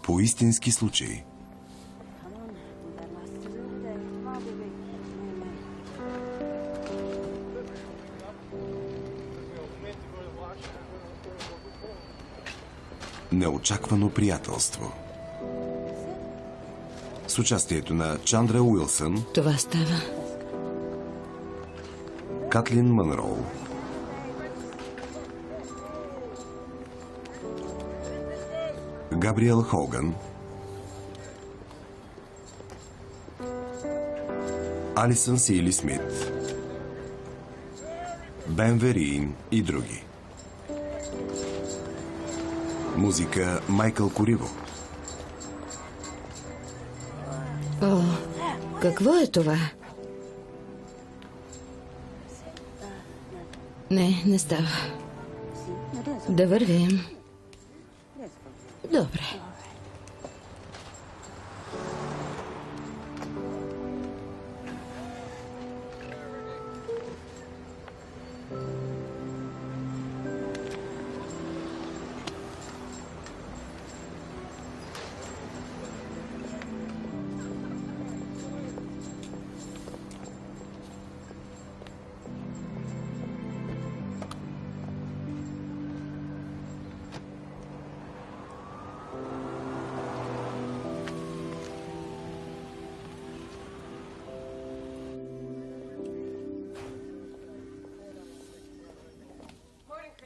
По истински случай. Неочаквано приятелство. С участието на Чандра Уилсън, Това става. Катлин Мънроу, Габриел Хоган, Алисън Сили Смит, Бен Вериин и други. Музика Майкъл Кориво. О, какво е това? Не става. Да вървим. Добре.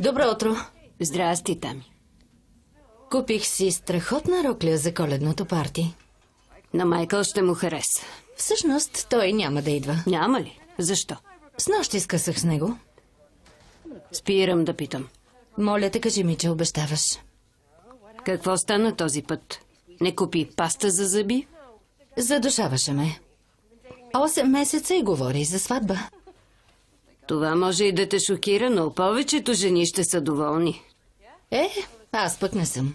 Добро утро. Здрасти, Тами. Купих си страхотна рокля за коледното парти. На Майкъл ще му хареса. Всъщност, той няма да идва. Няма ли? Защо? Снощи скъсах с него. Спирам да питам. Моля те, кажи ми, че обещаваш. Какво стана този път? Не купи паста за зъби? Задушаваше ме. 8 месеца и говори за сватба. Това може и да те шокира, но повечето жени ще са доволни. Аз пък не съм.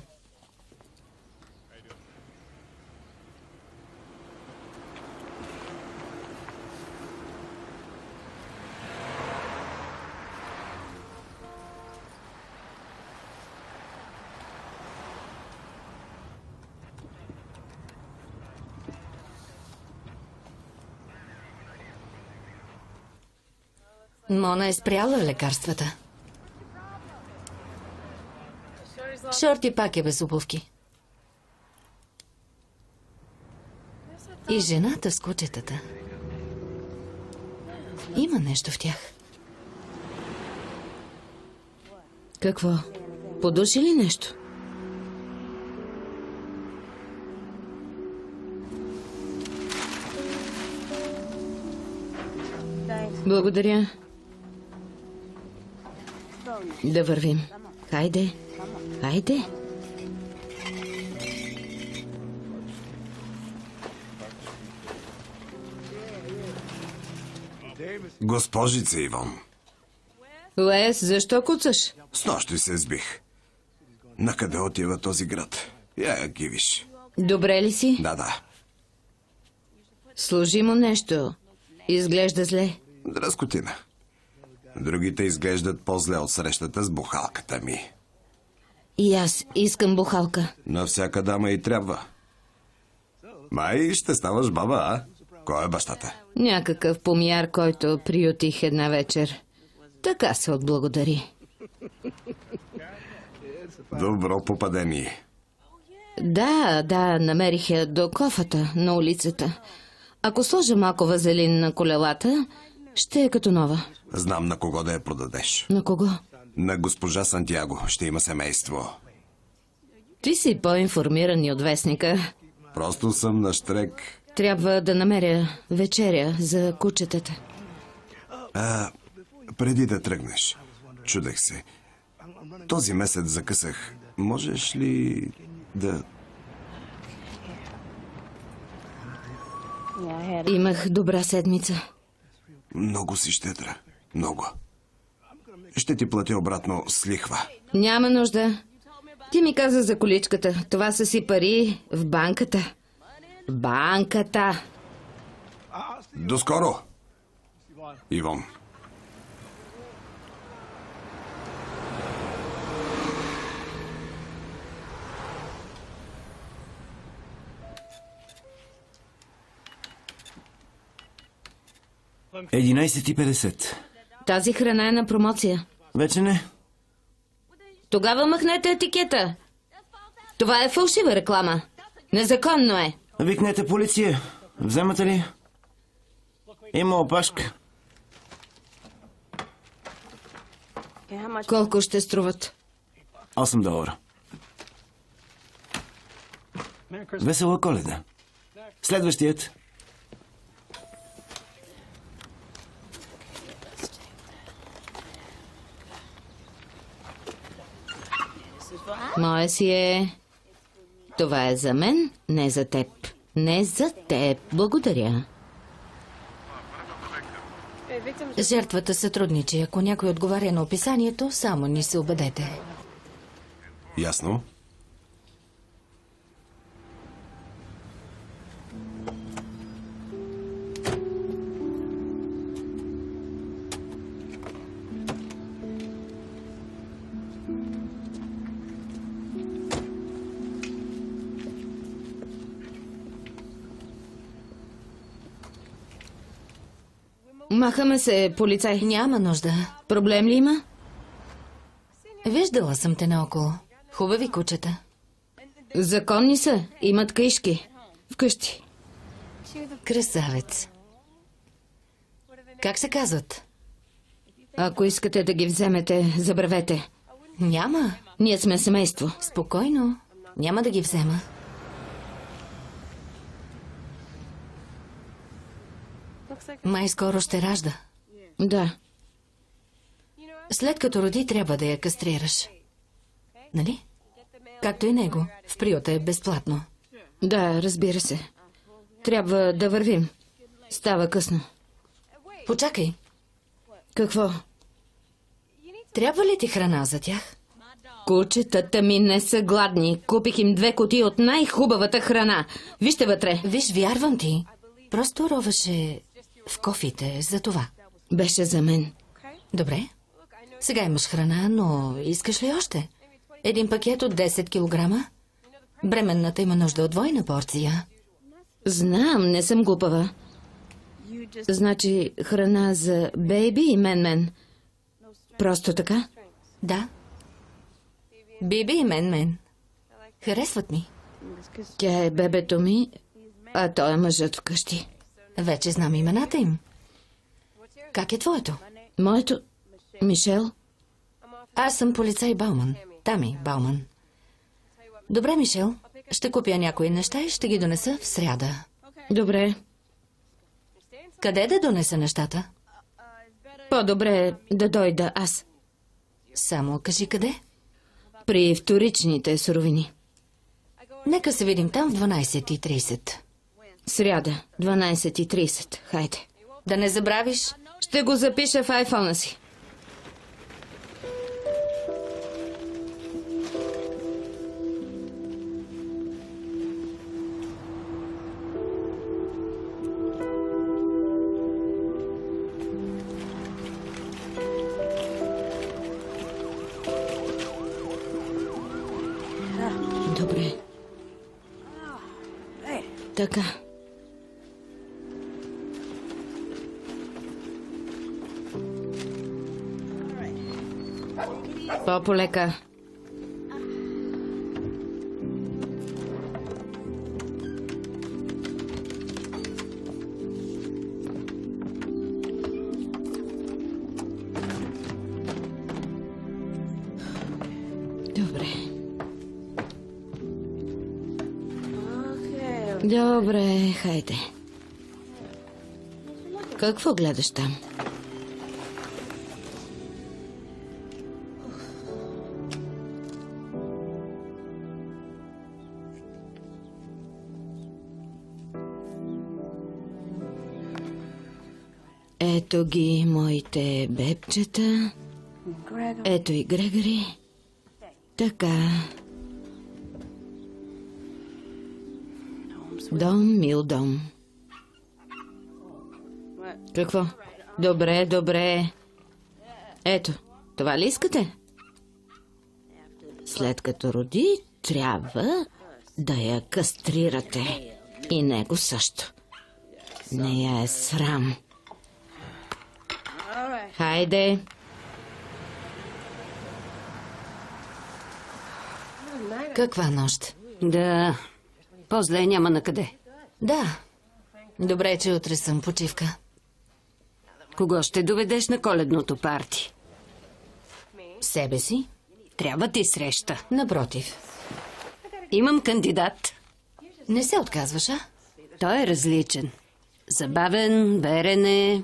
Мона е спряла лекарствата. Шорти пак е без обувки. И жената с кучетата. Има нещо в тях. Какво? Подуши ли нещо? Благодаря. Да вървим. Хайде. Хайде. Госпожица Ивон. Лес, защо куцаш? Снощи се сбих. Накъде отива този град? Я ги виж. Добре ли си? Да. Служи му нещо. Изглежда зле. Дръскотина. Другите изглеждат по-зле от срещата с бухалката ми. И аз искам бухалка. На всяка дама и трябва. Май ще ставаш баба, а? Кой е бащата? Някакъв помияр, който приютих една вечер. Така се отблагодари. Добро попадение. Да, намерих я до кофата на улицата. Ако сложа малко вазелин на колелата, ще е като нова. Знам на кого да я продадеш. На кого? На госпожа Сантьяго. Ще има семейство. Ти си по-информиран и от вестника. Просто съм на щрек. Трябва да намеря вечеря за кучетата. Преди да тръгнеш, чудех се. Този месец закъсах. Можеш ли да... Имах добра седмица. Много си щедра. Много. Ще ти платя обратно с лихва. Няма нужда. Ти ми каза за количката. Това са си пари в банката. Банката. Доскоро, Ивон. 11:50. Тази храна е на промоция. Вече не. Тогава махнете етикета. Това е фалшива реклама. Незаконно е. Викнете полиция. Вземате ли? Има опашка. Колко ще струват? $8. Весела Коледа. Следващият. Моя си е... Това е за мен, не за теб. Не за теб. Благодаря. Жертвата сътрудничи. Ако някой отговаря на описанието, само ни се убедете. Ясно? Махаме се, полицай. Няма нужда. Проблем ли има? Виждала съм те наоколо. Хубави кучета. Законни са. Имат каишки. Вкъщи. Красавец. Как се казват? Ако искате да ги вземете, забравете. Няма. Ние сме семейство. Спокойно. Няма да ги взема. Май скоро ще ражда. Да. След като роди, трябва да я кастрираш. Нали? Както и него. В приюта е безплатно. Да, разбира се. Трябва да вървим. Става късно. Почакай. Какво? Трябва ли ти храна за тях? Кучетата ми не са гладни. Купих им 2 кутии от най-хубавата храна. Вижте вътре. Виж, вярвам ти. Просто ровеше в кофите, за това. Беше за мен. Добре. Сега имаш храна, но искаш ли още? Един пакет от 10 килограма? Бременната има нужда от двойна порция. Знам, не съм глупава. Значи храна за бейби и мен. Просто така? Да. Биби и мен. Харесват ми. Тя е бебето ми, а той е мъжът вкъщи. Вече знам имената им. Как е твоето? Моето... Мишел? Аз съм полицай Бауман. Тами Бауман. Добре, Мишел. Ще купя някои неща и ще ги донеса в сряда. Добре. Къде да донеса нещата? По-добре е да дойда аз. Само кажи къде. При вторичните суровини. Нека се видим там в 12:30. Сряда, 12:30. Хайде. Да не забравиш. Ще го запиша в айфона си. Добре. Така. По-полека. Добре. Добре, хайде. Какво гледаш там? Ето ги моите бебчета. Ето и Грегори. Така. Дом, мил дом. Какво? Добре. Ето, това ли искате? След като роди, трябва да я кастрирате. И него също. Не я е срам. Хайде. Каква нощ? Да, по-зле няма на къде. Да. Добре, че утре съм почивка. Кого ще доведеш на коледното парти? Себе си? Трябва ти среща. Напротив. Имам кандидат. Не се отказваш, а? Той е различен. Забавен, верен е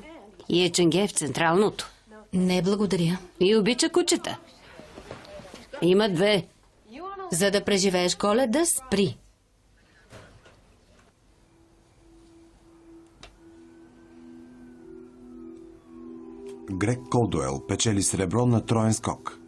и е ченге в Централното. Не, благодаря. И обича кучета. Има две. За да преживееш Коледа, спри. Грег Колдуел печели сребро на троен скок.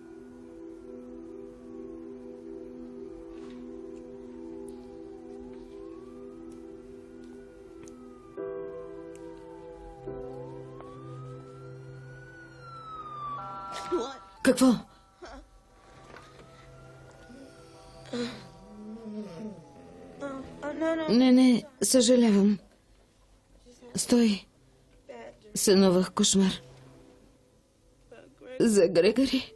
Какво? Не, съжалявам. Стой. Сънувах кошмар. За Грегори.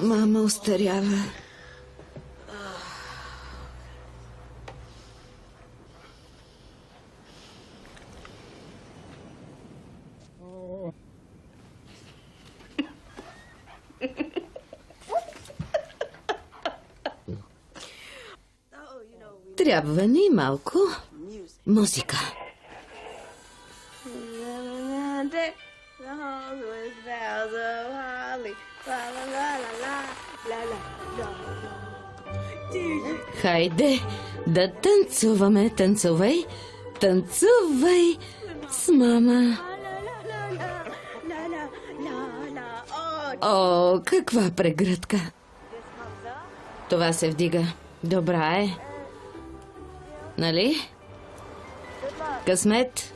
Мама остарява. Трябва ни малко музика. Хайде да танцуваме, танцувай, танцувай с мама. О, каква прегръдка. Това се вдига. Добра е. Нали? Късмет.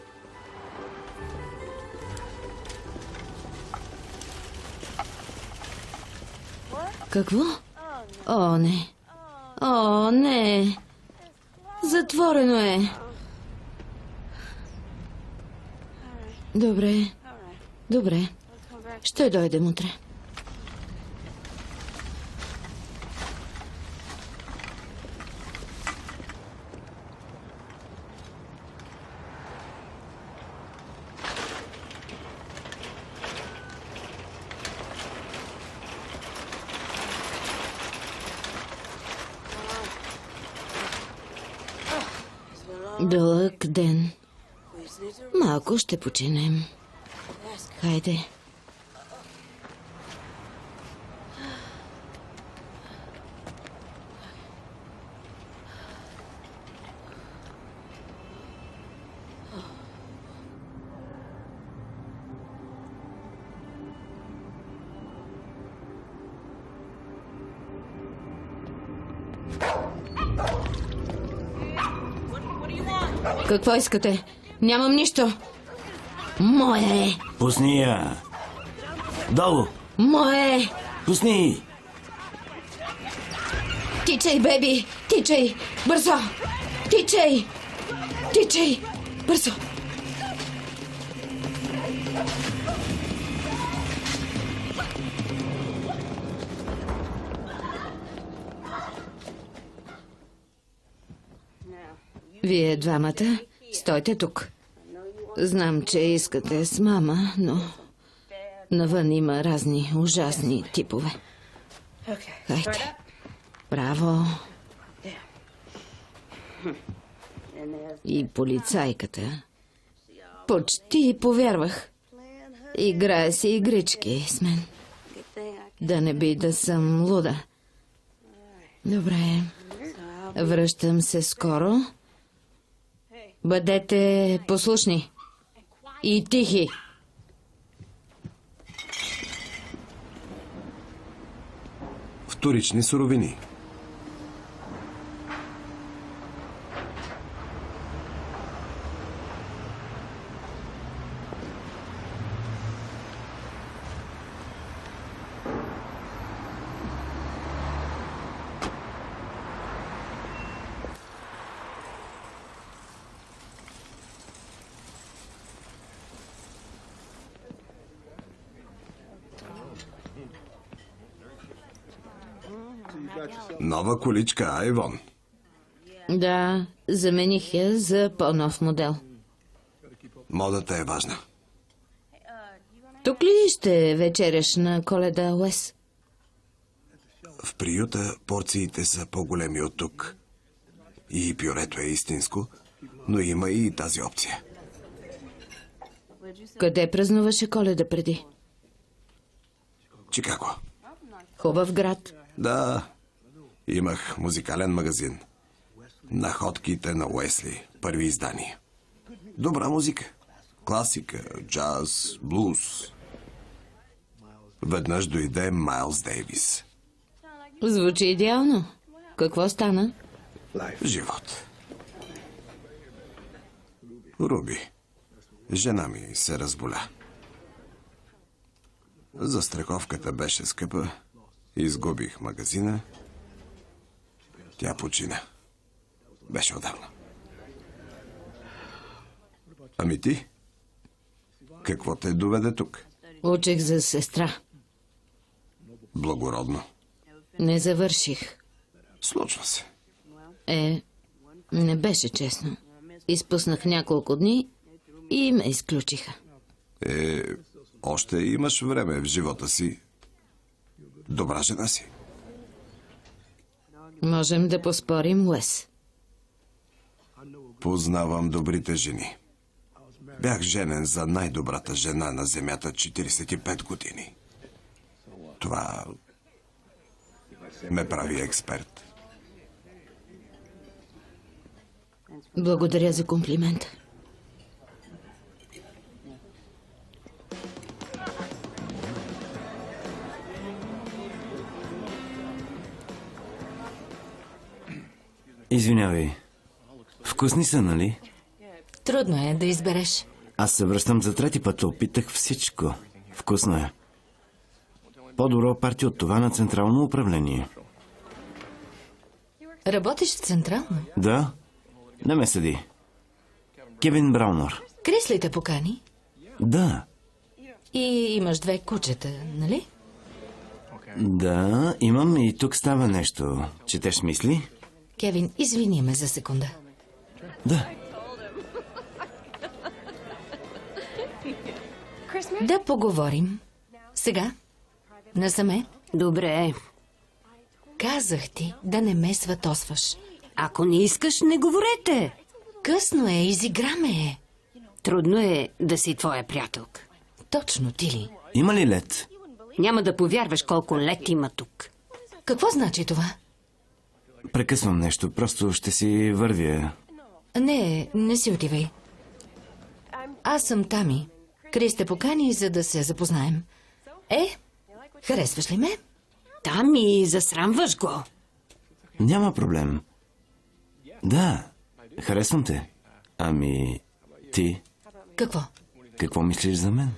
Какво? О, не. О, не. Затворено е. Добре. Добре. Ще дойдем утре. Дълъг ден. Малко ще починем. Хайде. Какво искате? Нямам нищо. Мое е. Пусни я. Долу. Мое е. Пусни. Тичай, беби. Тичай. Бързо. Тичай. Тичай. Бързо. Вие двамата стойте тук. Знам, че искате с мама, но навън има разни ужасни типове. Хайде. Браво. И полицайката. Почти повярвах. Играе си игрички с мен. Да не би да съм луда. Добре. Връщам се скоро. Бъдете послушни. И тихи. Вторични суровини. Нова количка, Айвон. Да, замених я за по-нов модел. Модата е важна. Тук ли ще вечеряш на Коледа, Уес? В приюта порциите са по-големи от тук. И пюрето е истинско, но има и тази опция. Къде празнуваше Коледа преди? Чикаго. Хубав град. Да, имах музикален магазин. Находките на Уесли, първи издания. Добра музика. Класика, джаз, блуз. Веднъж дойде Майлз Дейвис. Звучи идеално. Какво стана? Живот. Руби. Жена ми се разболя. Застраховката беше скъпа. Изгубих магазина. Тя почина. Беше отдавна. Ами ти? Какво те доведе тук? Учих за сестра. Благородно. Не завърших. Случва се. Не беше честно. Изпуснах няколко дни и ме изключиха. Още имаш време в живота си. Добра жена си. Можем да поспорим, Уес. Познавам добрите жени. Бях женен за най-добрата жена на земята 45 години. Това ме прави експерт. Благодаря за комплимента. Извинявай. Вкусни са, нали? Трудно е да избереш. Аз се връщам за трети път. Опитах всичко. Вкусно е. По-добро парти от това на Централно управление. Работиш в Централно? Да? Не ме съди. Кевин Браунър. Крис ли те покани? Да. И имаш 2 кучета, нали? Да, имам и тук става нещо. Четеш мисли? Кевин, извини ме за секунда. Да. Да поговорим. Сега? Насаме? Добре. Казах ти да не ме сватосваш. Ако не искаш, не говорете. Късно е, изиграме. Трудно е да си твоя приятелка. Точно ти ли? Има ли лед? Няма да повярваш колко лед има тук. Какво значи това? Прекъсвам нещо. Просто ще си вървя. Не си отивай. Аз съм Тами. Крис те покани, за да се запознаем. Харесваш ли ме? Там и засрамваш го. Няма проблем. Да, харесвам те. Ами, ти? Какво? Какво мислиш за мен?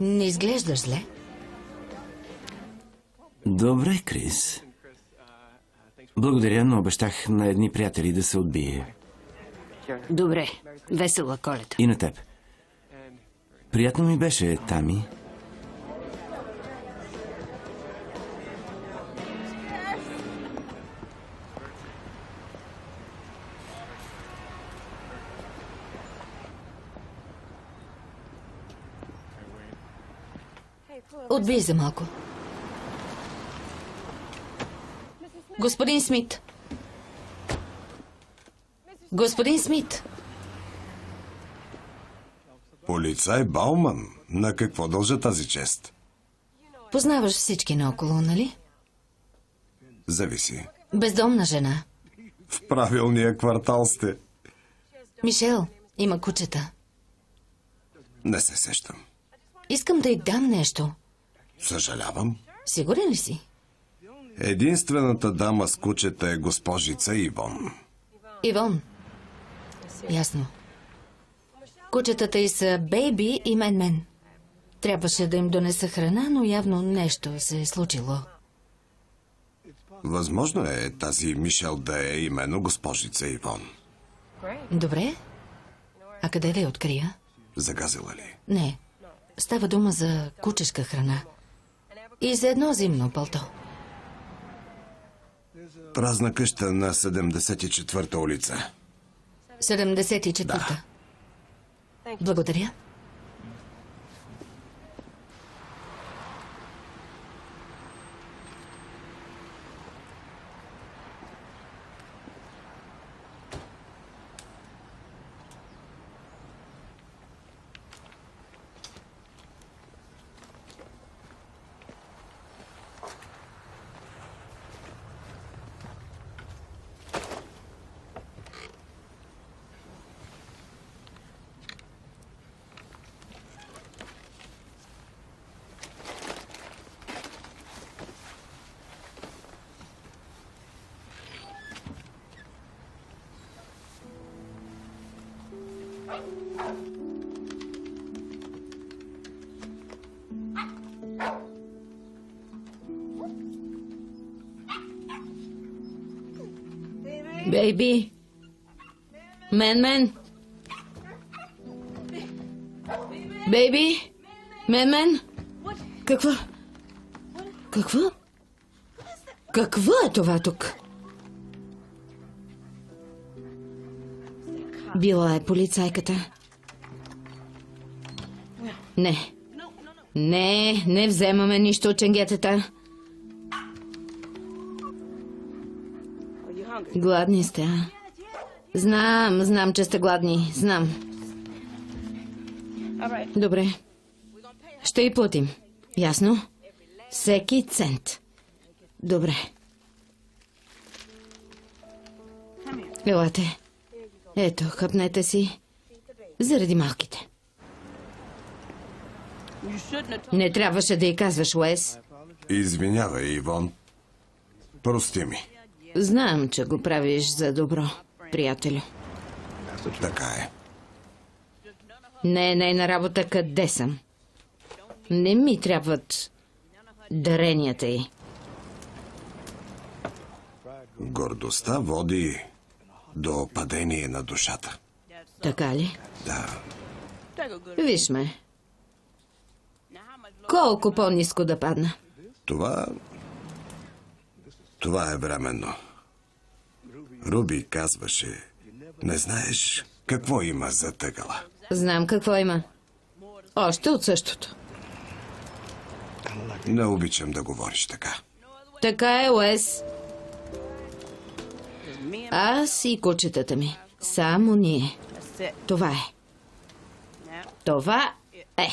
Не изглеждаш зле. Добре, Крис. Благодаря, но обещах на едни приятели да се отбие. Добре, весела Коледа. И на теб. Приятно ми беше, Тами. Отбий за малко. Господин Смит. Господин Смит. Полицай Бауман. На какво дължа тази чест? Познаваш всички наоколо, нали? Зависи. Бездомна жена. В правилния квартал сте. Мишел има кучета. Не се сещам. Искам да й дам нещо. Съжалявам. Сигурен ли си? Единствената дама с кучета е госпожица Ивон. Ивон. Ясно. Кучетата й са Бейби и Мен. Трябваше да им донеса храна, но явно нещо се е случило. Възможно е тази Мишел да е именно госпожица Ивон. Добре. А къде да я открия? Загазила ли? Не. Става дума за кучешка храна. И за едно зимно пълто. Празна къща на 74-та улица. 74-та. Благодаря. Бейби! Мен! Бейби! Мен! Какво? Какво? Какво е това тук? Била е полицайката. Не вземаме нищо от ченгетата. Гладни сте, а? Знам, че сте гладни. Знам. Добре. Ще й платим. Ясно? Всеки цент. Добре. Елате. Ето, хъпнете си. Заради малките. Не трябваше да й казваш, Уес. Извинявай, Ивон. Прости ми. Знам, че го правиш за добро, приятелю. Така е. Не е нейна работа къде съм. Не ми трябват даренията й. Гордостта води до падение на душата. Така ли? Да. Виж ме. Колко по-ниско да падна? Това е временно. Руби казваше, не знаеш какво има за тъгала. Знам какво има. Още от същото. Не обичам да говориш така. Така е, Уес. Аз и кучетата ми. Само ние. Това е. Това е.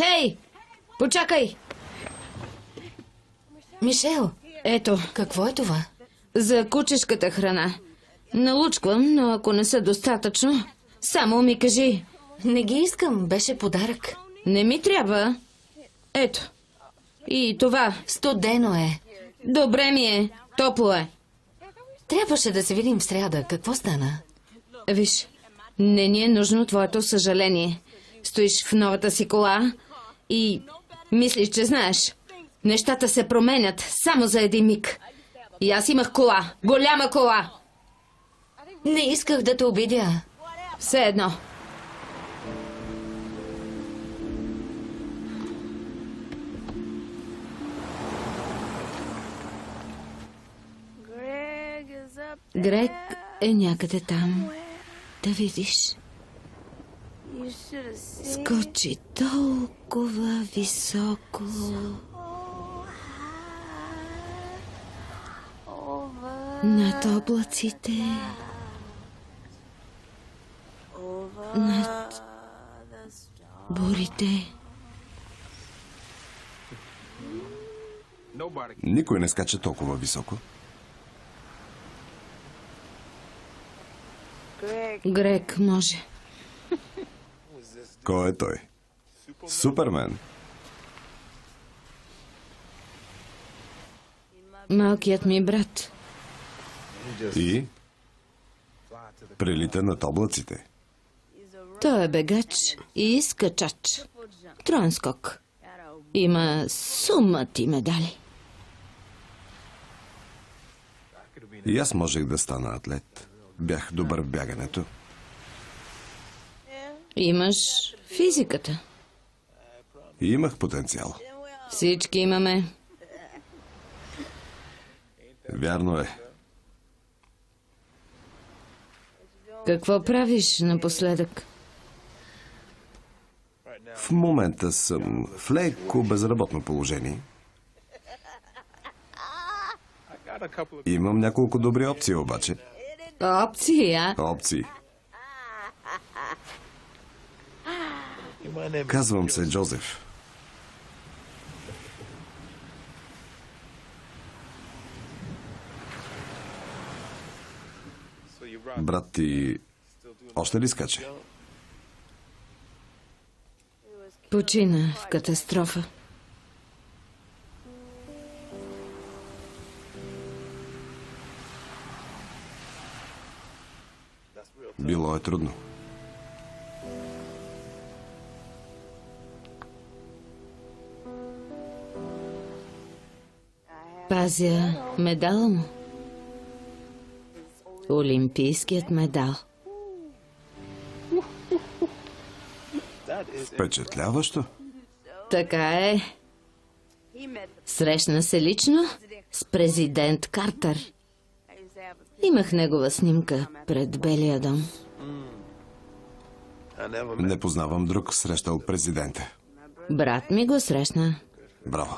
Хей! Почакай! Мишел, Ето, какво е това? за кучешката храна. Налучквам, но ако не са достатъчно, само ми кажи. Не ги искам, беше подарък. Не ми трябва. Ето. И това. Студено е. Добре ми е. Топло е. Трябваше да се видим в сряда. Какво стана? Виж, не ни е нужно твоето съжаление. Стоиш в новата си кола и мислиш, че знаеш. Нещата се променят само за един миг. И аз имах кола. Голяма кола. Не исках да те обидя. Все едно. Грег е някъде там. Да видиш. Скочи толкова високо. Над облаците. Над Бурите. Никой не скача толкова високо. Грег може. Кой е той? Супермен. Малкият ми брат. И? Прелита над облаците. Той е бегач и скачач. Троен скок. Има сумати медали. И аз можех да стана атлет. Бях добър в бягането. Имаш физиката. И имах потенциал. Всички имаме. Вярно е. Какво правиш напоследък? В момента съм в леко безработно положение. Имам няколко добри опции обаче. Опции, а? Опции. Казвам се Джозеф. Брат ти още ли скача? Почина в катастрофа. Било е трудно. Пазя медала му. Олимпийският медал. Впечатляващо. Така е. Срещна се лично с президент Картер. Имах негова снимка пред Белия дом. Не познавам друг срещал президента. Брат ми го срещна. Браво.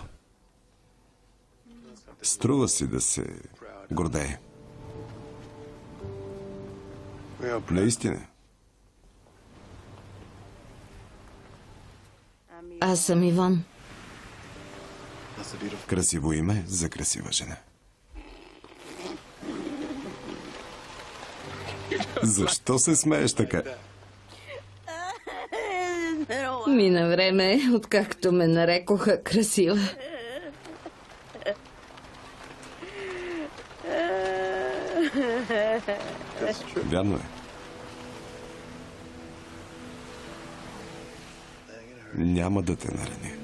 Струва си да се гордее. Наистина. Аз съм Ивон. Красиво име за красива жена. Защо се смееш така? Мина време, откакто ме нарекоха красива. Вярно е. Няма да те нарани.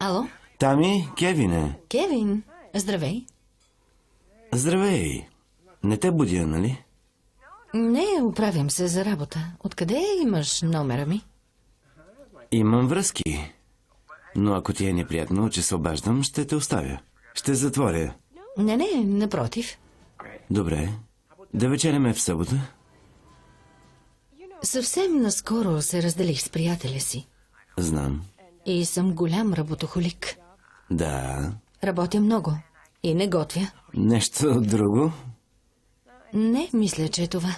Ало? Тами, Кевин е. Кевин, здравей. Здравей. Не те будя, нали? Не, оправям се за работа. Откъде имаш номера ми? Имам връзки. Но ако ти е неприятно, че се обаждам, ще те оставя. Ще затворя. Не, напротив. Добре. Да вечеряме в събота. Съвсем наскоро се разделих с приятеля си. Знам. И съм голям работохолик. Да. Работя много. И не готвя. Нещо друго? Не, мисля, че е това.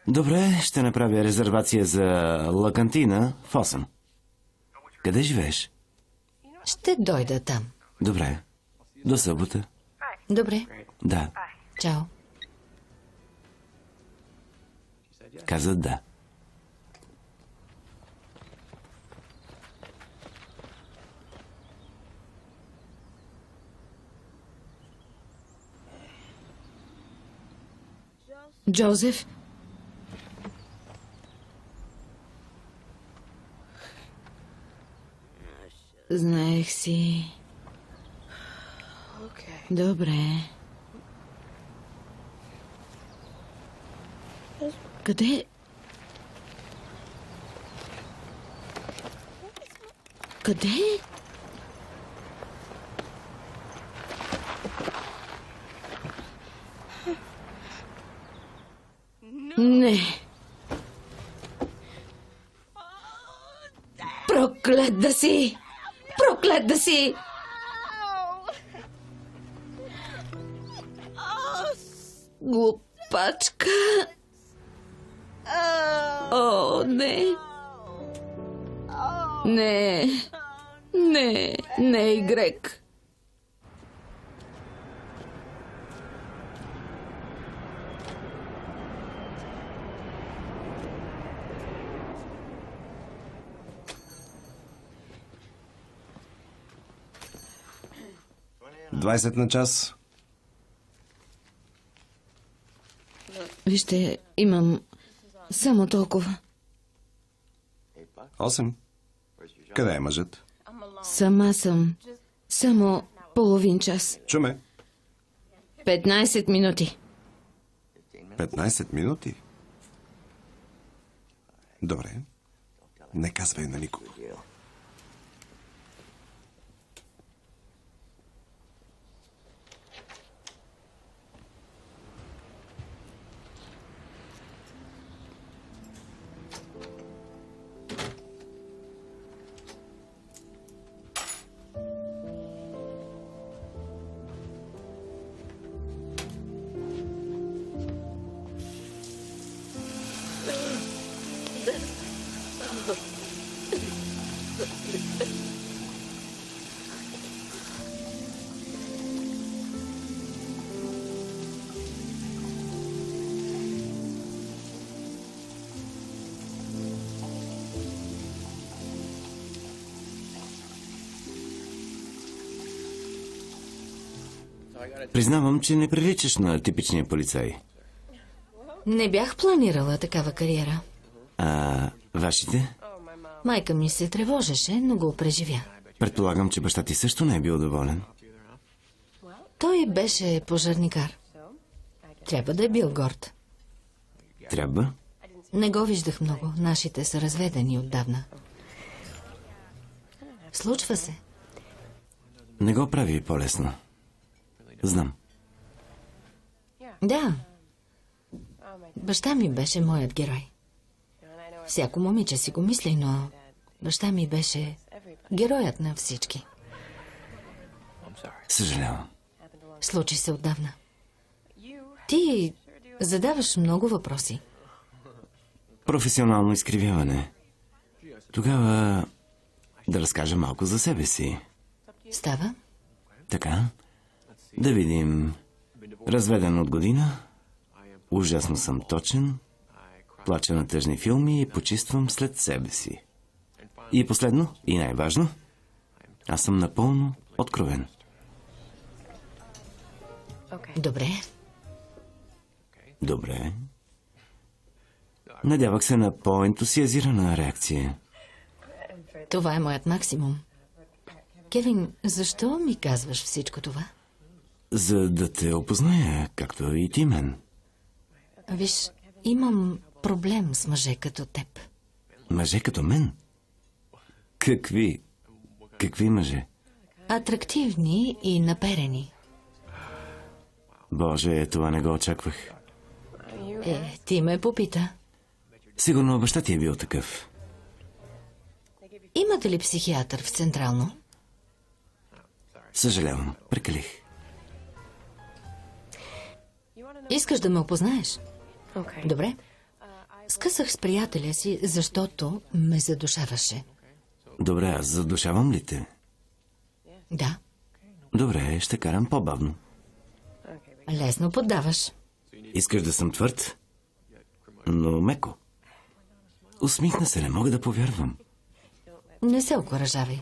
Добре, ще направя резервация за Ла Кантина в 8. Къде живееш? Ще дойда там. Добре. До събота. Добре. Да. Чао. Каза да. Джозеф? Знаех си. Добре. Къде? Къде? Проклет да си! Проклет да си! Глупачка! О, не! Не! Не! Не, Игрек! Двадесет на час. Вижте, имам само толкова. 8. Къде е мъжът? Сама съм. Само половин час. Чуме. 15 минути. 15 минути? Добре. Не казвай на никого. Признавам, че не приличаш на типичния полицай. Не бях планирала такава кариера. А вашите? Майка ми се тревожеше, но го преживя. Предполагам, че баща ти също не е бил доволен. Той беше пожарникар. Трябва да е бил горд. Трябва? Не го виждах много. Нашите са разведени отдавна. Случва се. Не го прави по-лесно. Знам. Да. Баща ми беше моят герой. Всяко момиче си го мисли, но баща ми беше героят на всички. Съжалявам. Случи се отдавна. Ти задаваш много въпроси. Професионално изкривяване. Тогава да разкажа малко за себе си. Става? Така. Да видим. Разведен от година. Ужасно съм точен. Плача на тъжни филми и почиствам след себе си. И последно, и най-важно, аз съм напълно откровен. Добре. Добре. Надявах се на по-ентусиазирана реакция. Това е моят максимум. Кевин, защо ми казваш всичко това? За да те опозная, както и ти мен. Виж, имам проблем с мъже като теб. Мъже като мен? Какви? Какви мъже? Атрактивни и наперени. Боже, това не го очаквах. Ти ме попита. Сигурно баща ти е бил такъв. Имате ли психиатър в Централно? Съжалявам, прекалих. Искаш да ме опознаеш? Добре. Скъсах с приятеля си, защото ме задушаваше. Добре, аз задушавам ли те? Да, Добре, ще карам по-бавно. лесно поддаваш. Искаш да съм твърд? Но меко. Усмихна се, не мога да повярвам. Не се окуражавай.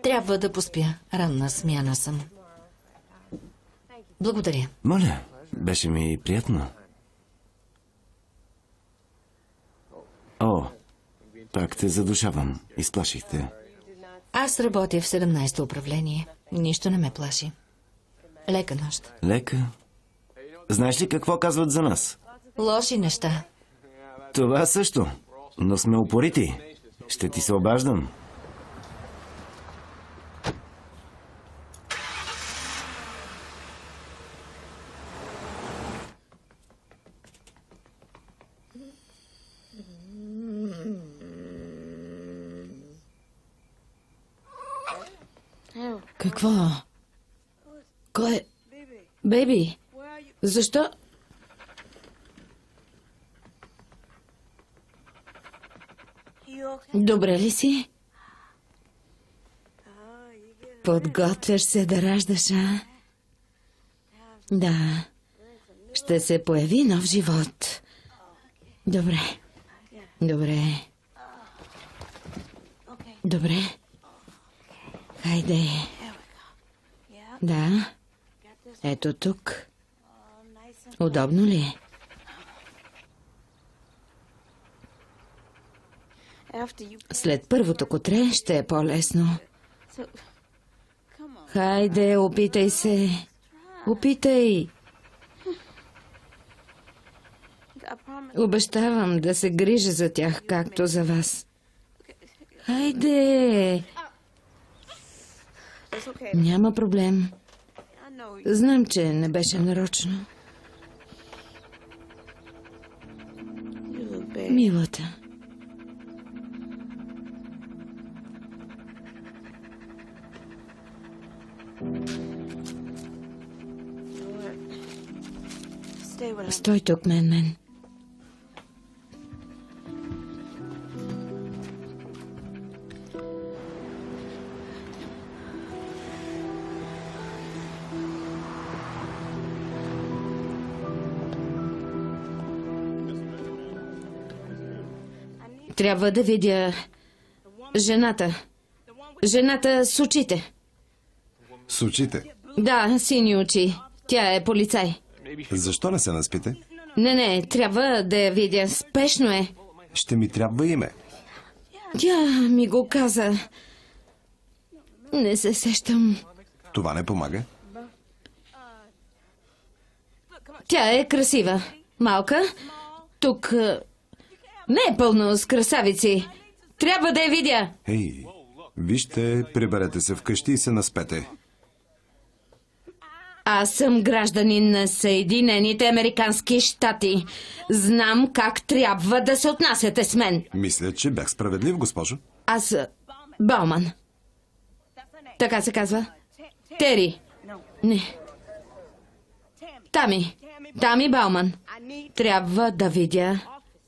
Трябва да поспя. Ранна смяна съм. Благодаря. Моля, беше ми приятно. О, пак те задушавам. Изплашихте. Аз работя в 17-то управление. Нищо не ме плаши. Лека нощ. Лека. Знаеш ли какво казват за нас? Лоши неща. Това също. Но сме упорити. Ще ти се обаждам. Какво? Кой е? Бейби, защо? Добре ли си? Подготвяш се да раждаш, а? Да. Ще се появи нов живот. Добре. Добре. Добре. Хайде. Да. Ето тук. Удобно ли е? След първото котре ще е по-лесно. Хайде, опитай се. Опитай. Обещавам да се грижа за тях, както за вас. Хайде. Няма проблем. Знам, че не беше нарочно. Милата. Стой тук, мен. Трябва да видя жената. Жената с очите. С очите. Да, сини очи. Тя е полицай. Защо не се наспите? Не, трябва да я видя. Спешно е. Ще ми трябва име. Тя ми го каза. Не се сещам. Това не помага. Тя е красива. Малка. Тук не е пълно с красавици. Трябва да я видя. Ей, вижте, приберете се вкъщи и се наспете. Аз съм гражданин на Съединените американски щати. Знам как трябва да се отнасяте с мен. Мисля, че бях справедлив, госпожо. Аз... Бауман. Така се казва. Тери. Не. Тами Бауман. Трябва да видя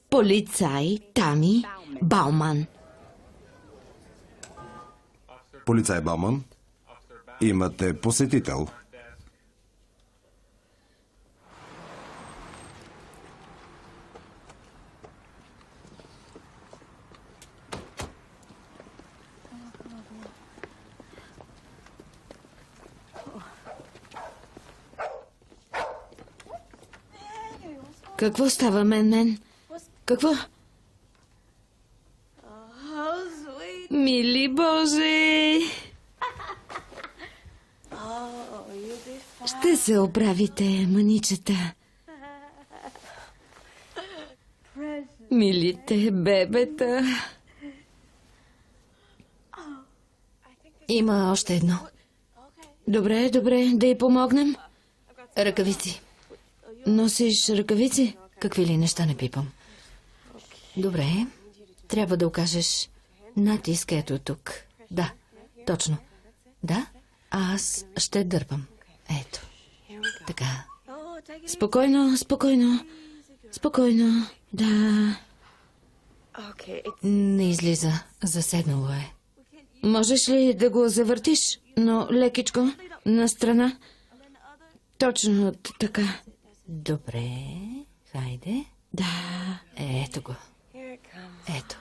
полицай Тами Бауман. Полицай Бауман, имате посетител. Какво става, мен? Какво? Мили Боже! Ще се оправите, маничета. Милите бебета. Има още едно. Добре, да й помогнем. Ръкавици. Носиш ръкавици? Какви ли неща не пипам. Добре. Трябва да окажеш натиск ето тук. Да, точно. Да, аз ще дърпам. Ето. Така. Спокойно. Да. Не излиза. Заседнало е. Можеш ли да го завъртиш, но лекичко, на страна? Точно така. Добре. Хайде. Да. Ето го. Ето.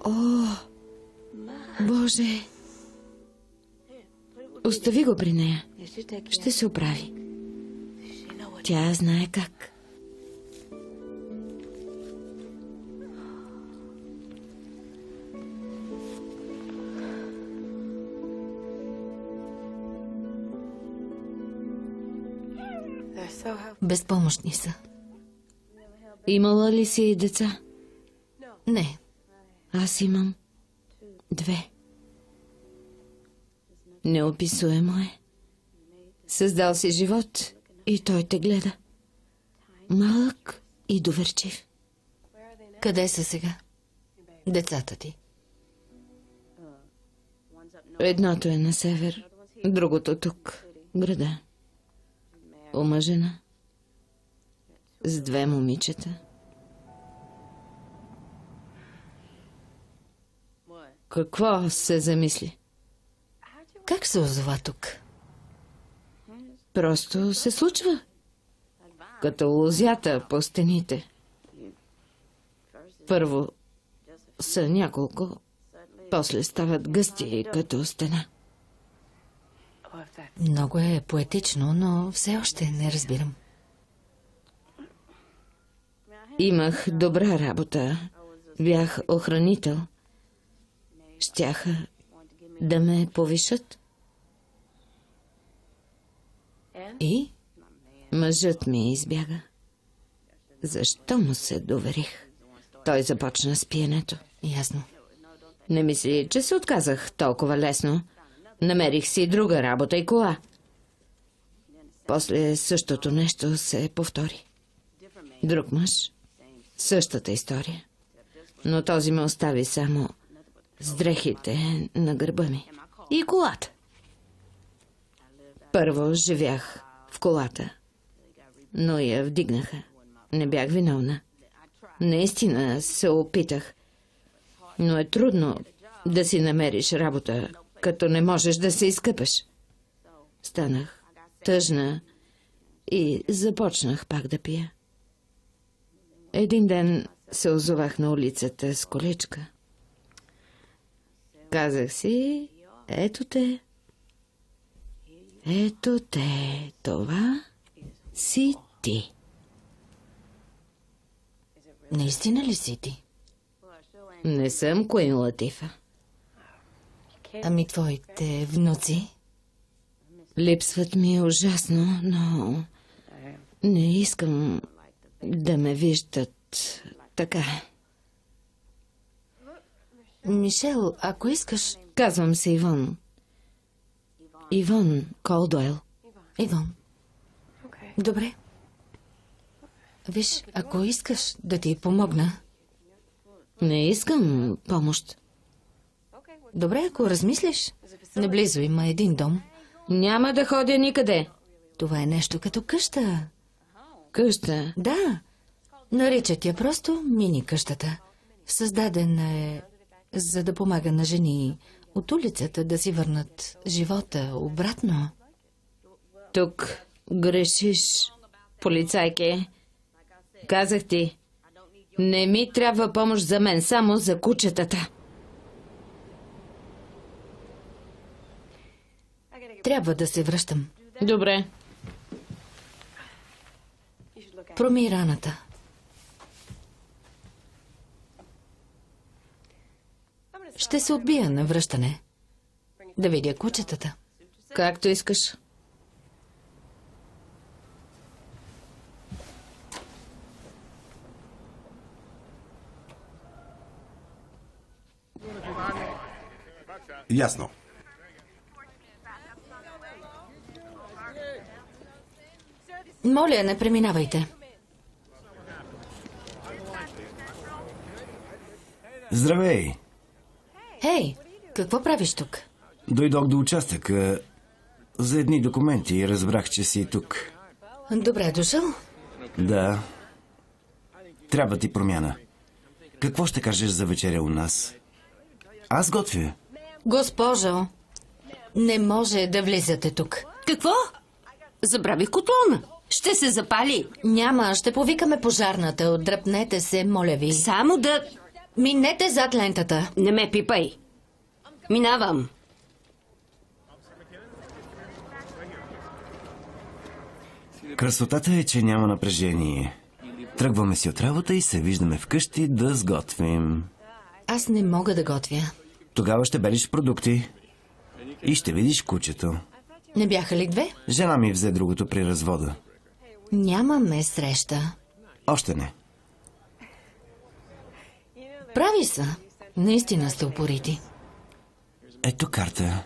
О, Боже. Остави го при нея. Ще се оправи. Тя знае как. Безпомощни са. Имала ли си деца? Не. Аз имам 2. Неописуемо е. Създал си живот и той те гледа. Малък и доверчив. Къде са сега? Децата ти. Едното е на север, другото тук, града. Омъжена. С 2 момичета. Какво се замисли? Как се озова тук? Просто се случва. Като лозята по стените. Първо са няколко, после стават гъсти като стена. Много е поетично, но все още не разбирам. Имах добра работа. Бях охранител. Щяха да ме повишат. И? Мъжът ми избяга. Защо му се доверих? Той започна с пиенето. Ясно. Не мисли, че се отказах толкова лесно. Намерих си друга работа и кола. После същото нещо се повтори. Друг мъж. Същата история. Но този ме остави само с дрехите на гърба ми. И колата. Първо живях в колата, но я вдигнаха. Не бях виновна. Наистина се опитах. Но е трудно да си намериш работа, като не можеш да се изкъпеш. Станах тъжна и започнах пак да пия. Един ден се озовах на улицата с колечка. Казах си, ето те. Ето те, това си ти. Наистина ли си ти? Не съм Куин Латифа. Ами твоите внуци? Липсват ми ужасно, но не искам да ме виждат така. Мишел, ако искаш... Казвам се Ивон. Ивон Колдуел. Ивон. Добре. Виж, ако искаш да ти помогна... Не искам помощ. Добре, ако размислиш. Наблизо има един дом. Няма да ходя никъде. Това е нещо като къща. Къща. Да. Наричат я просто мини къщата. Създадена е за да помага на жени от улицата да си върнат живота обратно. Тук грешиш, полицайке. Казах ти, не ми трябва помощ за мен, само за кучетата. Трябва да се връщам. Добре. Промий раната. Ще се отбия на връщане. Да видя кучетата. Както искаш. Ясно. Моля, не преминавайте. Здравей! Хей, какво правиш тук? Дойдох до участъка за едни документи и разбрах, че си тук. Добре дошъл. Да. Трябва ти промяна. Какво ще кажеш за вечеря у нас? Аз готвя. Госпожо, не може да влизате тук. Какво? Забравих котлона. Ще се запали. Няма, ще повикаме пожарната. Отдръпнете се, моля ви. Само да... Минете зад лентата. Не ме пипай. Минавам. Красотата е, че няма напрежение. Тръгваме си от работа и се виждаме вкъщи да сготвим. Аз не мога да готвя. Тогава ще белиш продукти и ще видиш кучето. Не бяха ли 2? Жена ми взе другото при развода. Нямаме среща. Още не. Прави са. Наистина сте упорити. Ето карта.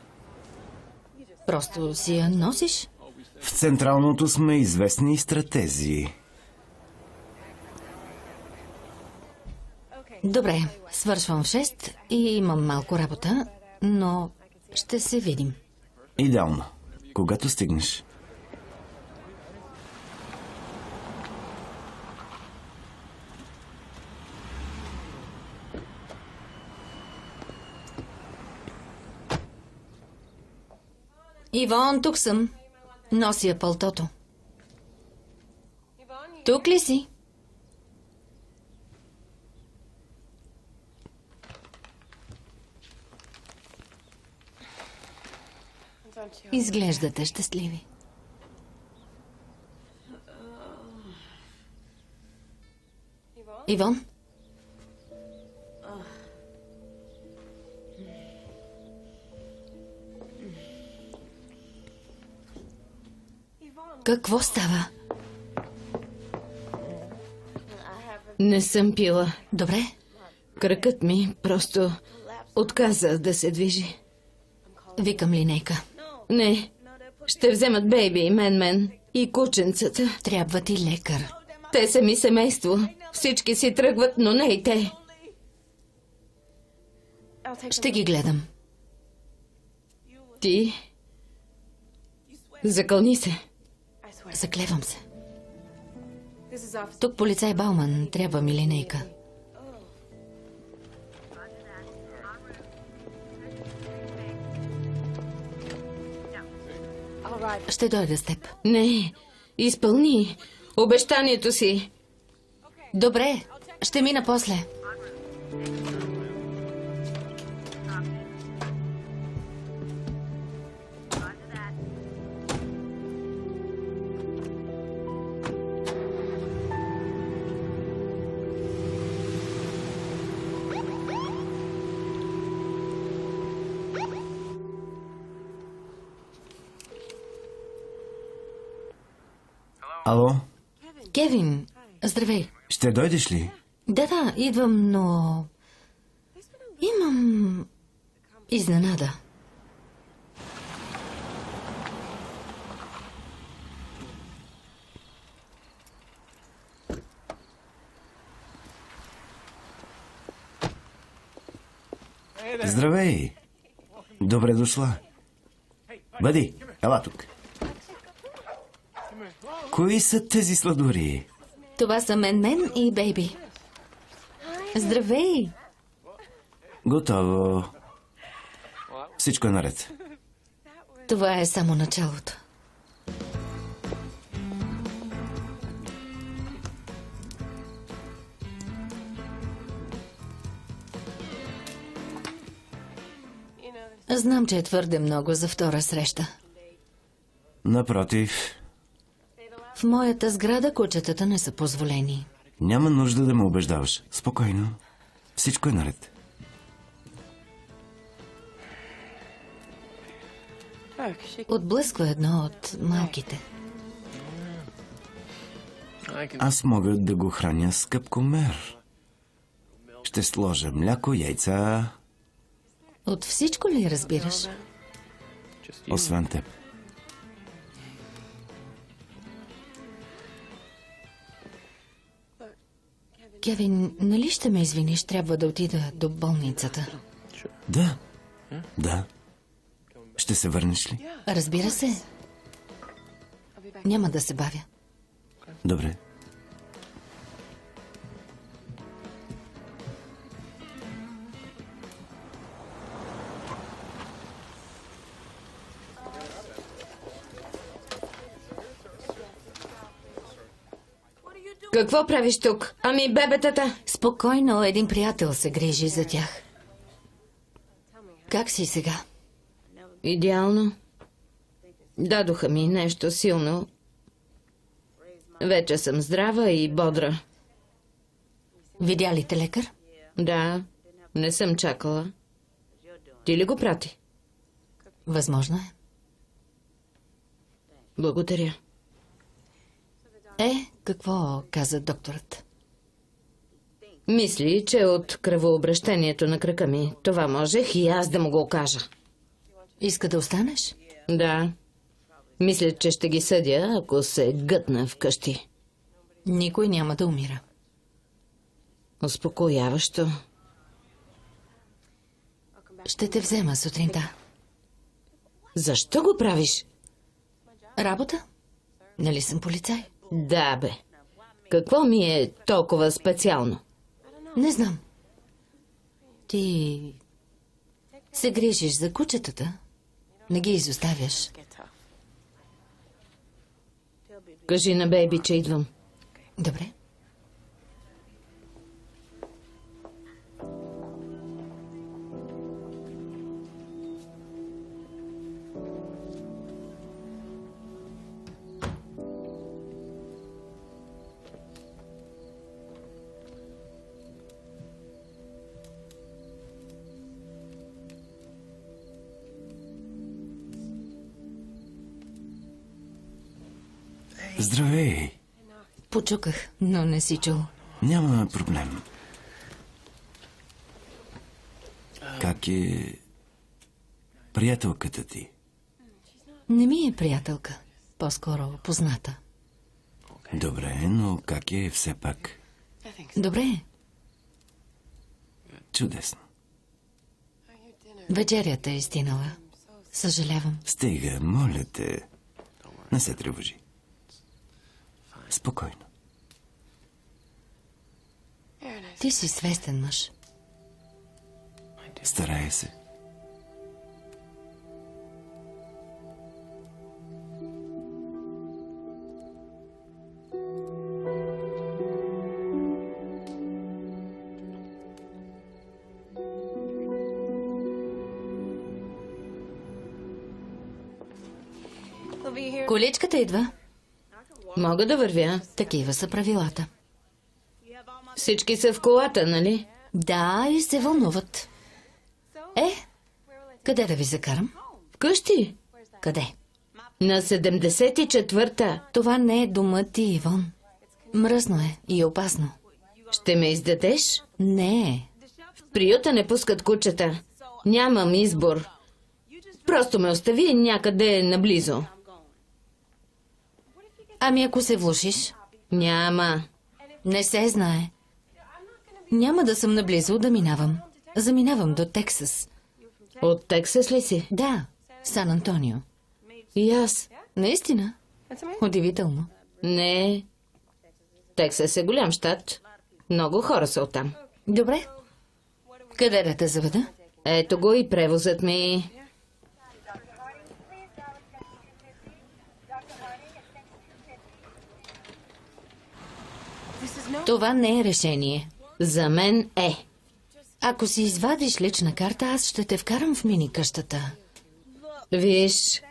Просто си я носиш. В Централното сме известни стратези. Добре, свършвам в 6 и имам малко работа, но Ще се видим. Идеално. Когато стигнеш. Ивон, тук съм. Нося пълтото. Тук ли си? Изглеждате щастливи. Ивон? Какво става? Не съм пила. Добре? Кракът ми просто отказа да се движи. Викам линейка. Не, ще вземат бейби и мен и кученцата. Трябва ти лекар. Те са ми семейство. Всички си тръгват, но не и те. Ще ги гледам. Ти... Закълни се. Заклевам се. Тук полицай Бауман. Трябва ми линейка. Ще дойда с теб. Не, изпълни обещанието си. Добре, ще мина после. Ало? Кевин, здравей. Ще дойдеш ли? Да, идвам, но... Имам... изненада. Здравей! Добре дошла. Бъди, ела тук. Кои са тези сладури? Това са мен и бейби. Здравей! Готово. Всичко е наред. Това е само началото. Знам, че е твърде много за втора среща. Напротив, В моята сграда кучетата не са позволени. няма нужда да ме убеждаваш. Спокойно. Всичко е наред. Отблъсква едно от малките. Аз мога да го храня с къпкомер. Ще сложа мляко, яйца, От всичко ли разбираш? освен теб. Кевин, нали ще ме извиниш? Трябва да отида до болницата. Да. Да. Ще се върнеш ли? Разбира се. Няма да се бавя. Добре. Какво правиш тук? Ами бебетата? Спокойно, един приятел се грижи за тях. Как си сега? Идеално. Дадоха ми нещо силно. Вече съм здрава и бодра. Видя ли те лекар? Да, не съм чакала. Ти ли го прати? Възможно е. Благодаря. Какво каза докторът? Мисли, че от кръвообращението на крака ми това можех и аз да му го окажа. Иска да останеш? Да. Мисля, че ще ги съдя, ако се гътна вкъщи. Никой няма да умира. Успокояващо. Ще те взема сутринта. Защо го правиш? Работа? Нали съм полицай? Да, бе. Какво ми е толкова специално? Не знам. Ти се грижиш за кучетата. Не ги изоставяш. Кажи на бейби, че идвам. Добре. Здравей! Почуках, но не си чул. Няма проблем. Как е приятелката ти? Не ми е приятелка. По-скоро позната. Добре, но как е все пак? Добре. Чудесно. Вечерята е стинала. Съжалявам. Стига, моля те. Не се тревожи. Спокойно. Ти си свестен мъж. Старай се. Количката идва. Мога да вървя. Такива са правилата. Всички са в колата, нали? Да, и се вълнуват. Къде да ви закарам? Вкъщи. Къде? На 74-та. Това не е домът ти, Ивон. Мръсно е и опасно. Ще ме издадеш? Не. В приюта не пускат кучета. Нямам избор. Просто ме остави някъде наблизо. Ами ако се влушиш? Няма. Не се знае. Няма да съм наблизо да минавам. Заминавам до Тексас. От Тексас ли си? Да, Сан Антонио. И аз. Наистина. Удивително. Не. Тексас е голям щат. Много хора са оттам. Добре. Къде да те заведа? Ето го и превозът ми. Това не е решение. За мен е. Ако си извадиш лична карта, аз ще те вкарам в мини къщата. Виж,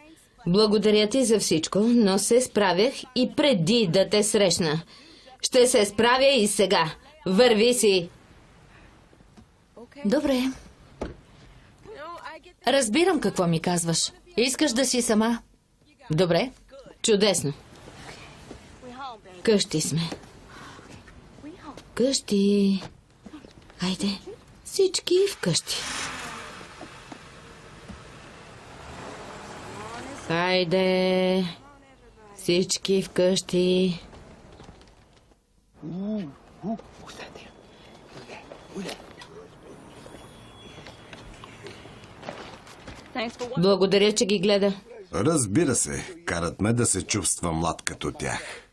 благодаря ти за всичко, но се справях и преди да те срещна. Ще се справя и сега. Върви си. Добре. Разбирам какво ми казваш. Искаш да си сама. Добре. Чудесно. Къщи сме. Къщи. Хайде, всички вкъщи. Хайде, всички вкъщи. Благодаря, че ги гледа. Разбира се, карат ме да се чувства млад като тях.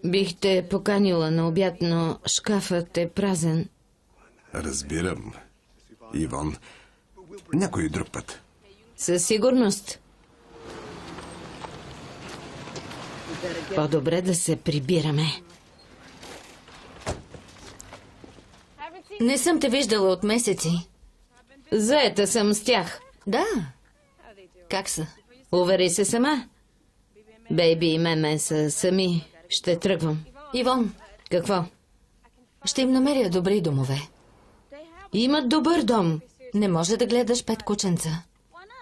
Бих те поканила на обяд, но шкафът е празен. Разбирам. Ивон, някой друг път. Със сигурност. По-добре да се прибираме. Не съм те виждала от месеци. Заета съм с тях. Да. Как са? Увери се сама. Бейби и Меме са сами. Ще тръгвам. Ивон, Какво? ще им намеря добри домове. Имат добър дом. Не може да гледаш 5 кученца.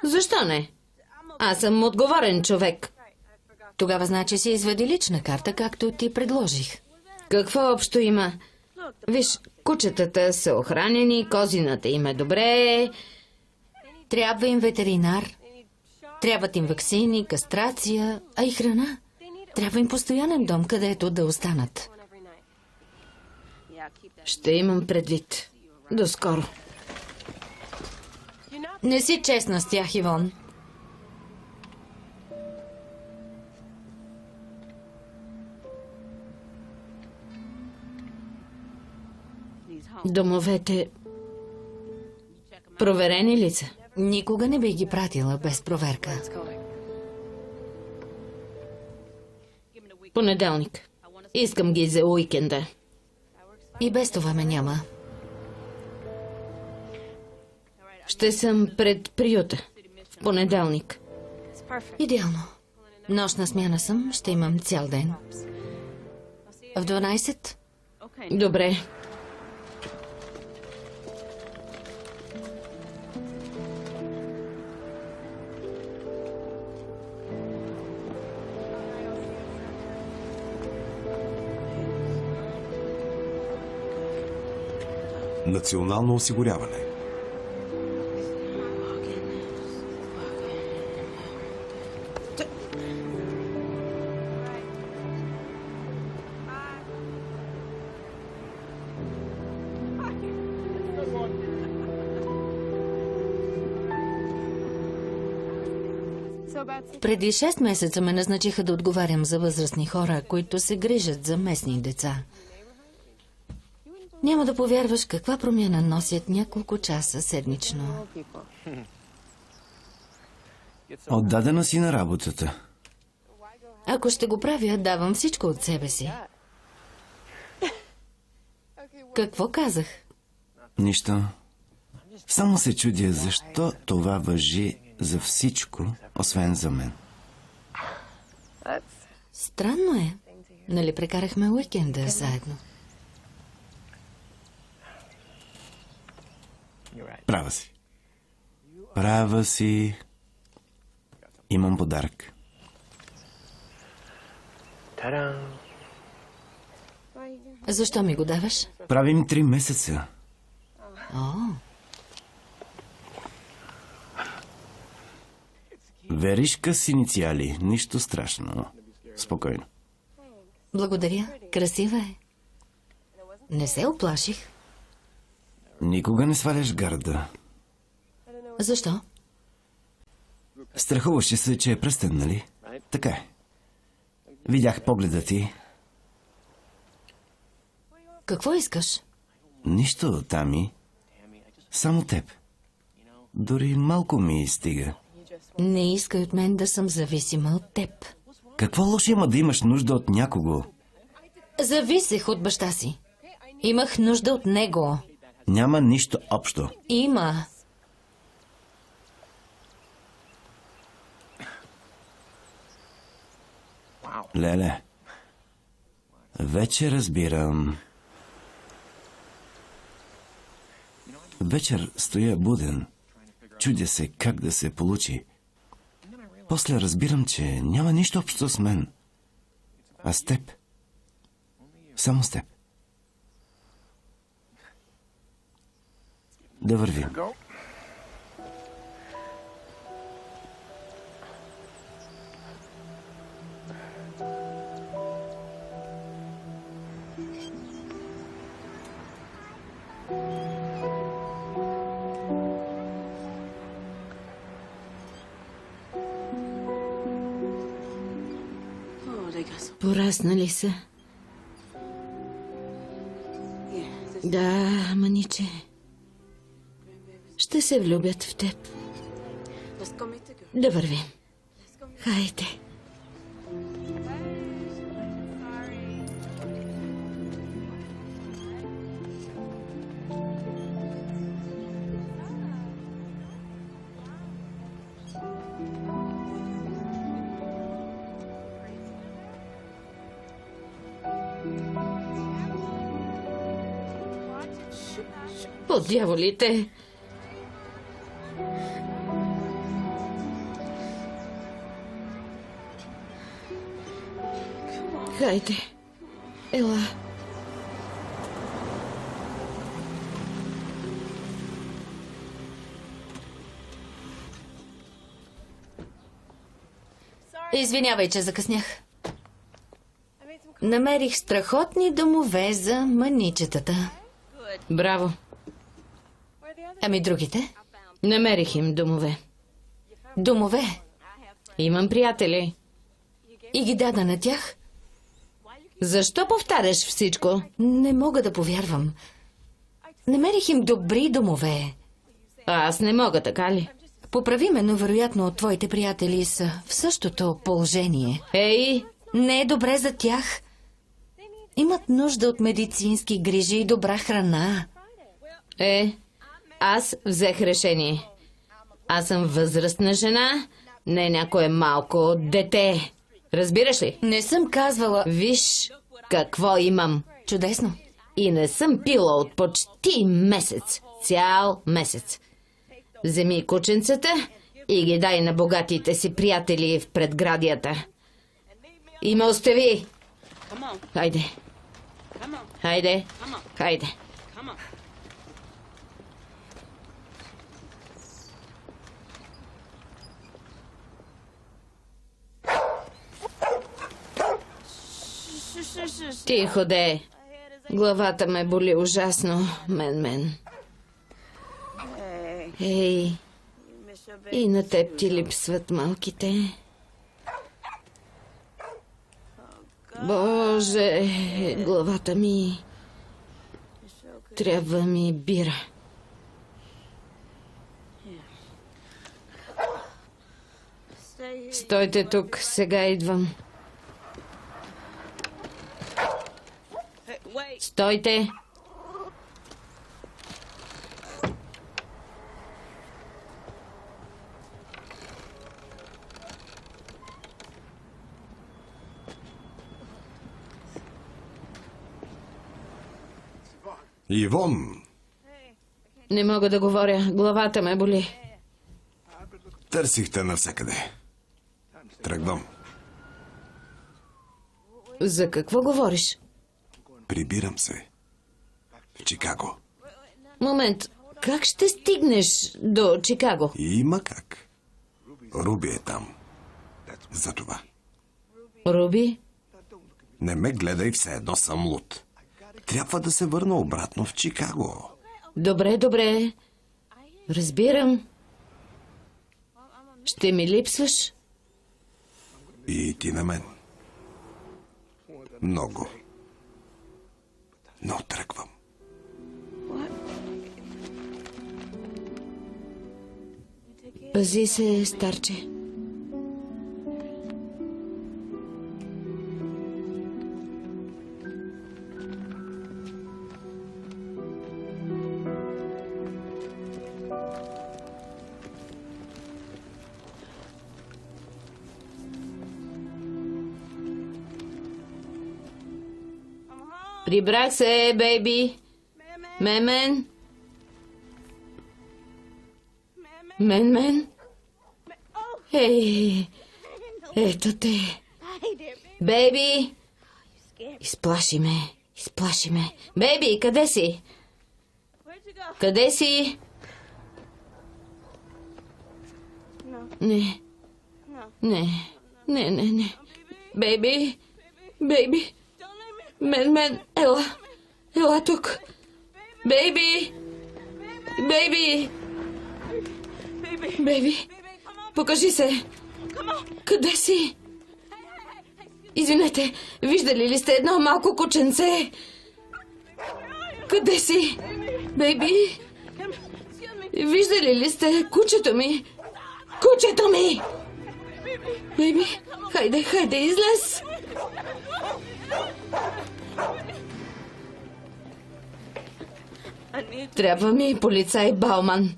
Защо не? Аз съм отговорен човек. Тогава значи си извади лична карта, както ти предложих. Какво общо има? Виж, кучетата са охранени, козината им е добре. Трябва им ветеринар. Трябват им ваксини, кастрация, а и храна. Трябва им постоянен дом, където да останат. Ще имам предвид. До скоро. Не си честна с тях, Ивон. Домовете проверени ли са? Никога не би ги пратила без проверка. Понеделник. Искам ги за уикенда. И без това ме няма. Ще съм пред приюта. В понеделник. Идеално. Нощна смяна съм, ще имам цял ден. В 12? Добре. Национално осигуряване. Преди 6 месеца ме назначиха да отговарям за възрастни хора, които се грижат за местни деца. Няма да повярваш каква промяна носят няколко часа седмично. Отдадена си на работата. Ако ще го правя, давам всичко от себе си. Какво казах? Нищо. Само се чудя защо това важи за всичко, освен за мен. Странно е. Нали прекарахме уикенда заедно? Права си. Права си. Имам подарък. Защо ми го даваш? Правим 3 месеца. О, Веришка с инициали. Нищо страшно. Спокойно. благодаря. Красива е. Не се оплаших. Никога не сваляш гарда. Защо? Страхуваше се, че е пръстен, нали? Така е. Видях погледа ти. Какво искаш? Нищо, Тами. Само теб. Дори малко ми стига. Не искай от мен да съм зависима от теб. Какво лошо има да имаш нужда от някого? Зависех от баща си. Имах нужда от него. Няма нищо общо. Има. Леле. Вече разбирам. Вечер стоя буден. Чудя се как да се получи. После разбирам, че няма нищо общо с мен. А с теб. Само с теб. Да вървим. Пораснали са. Да, маниче. Ще се влюбят в теб. Да вървим. Хайде. По дяволите! Хайде, ела. Извинявай, че закъснях. Намерих страхотни домове за маничетата. Браво. Ами другите? Намерих им домове. Домове. Имам приятели. И ги дада на тях? Защо повтаряш всичко? Не мога да повярвам. Намерих им добри домове. Аз не мога, така ли? Поправи ме, но вероятно твоите приятели са в същото положение. Ей, Не е добре за тях. Имат нужда от медицински грижи и добра храна. аз взех решение. Аз съм възрастна жена, не някое малко дете. Разбираш ли? Не съм казвала... Виж какво имам. Чудесно. И не съм пила от почти месец. Цял месец. Вземи кученцата и ги дай на богатите си приятели в предградията. И ме остави. Хайде. Хайде. Хайде. Тихо де. Главата ме боли ужасно. Мен. Ей, и на теб ти липсват малките. Боже, главата ми. Трябва ми бира. Стойте тук, сега идвам. Стойте! Ивон, Не мога да говоря, главата ме боли. търсихте навсякъде. Тръгвам. За какво говориш? Прибирам се. В Чикаго. Момент, как ще стигнеш до Чикаго? Има как. Руби е там. За това. Руби? Не ме гледай, все едно съм луд. Трябва да се върна обратно в Чикаго. Добре. Разбирам. Ще ми липсваш? И ти на мен. Много. Но тръгвам. Пази се, старче. Прибрах се, бейби. Мен. Ей, ето те. Бейби. Изплаши ме. Бейби, къде си? Къде си? Не. Бейби. Мен, ела тук. Бейби, покажи се. Къде си? Извинете, виждали ли сте едно малко кученце? Къде си? Бейби, виждали ли сте кучето ми? Кучето ми! Бейби, хайде, излез! Трябва ми полицай Бауман.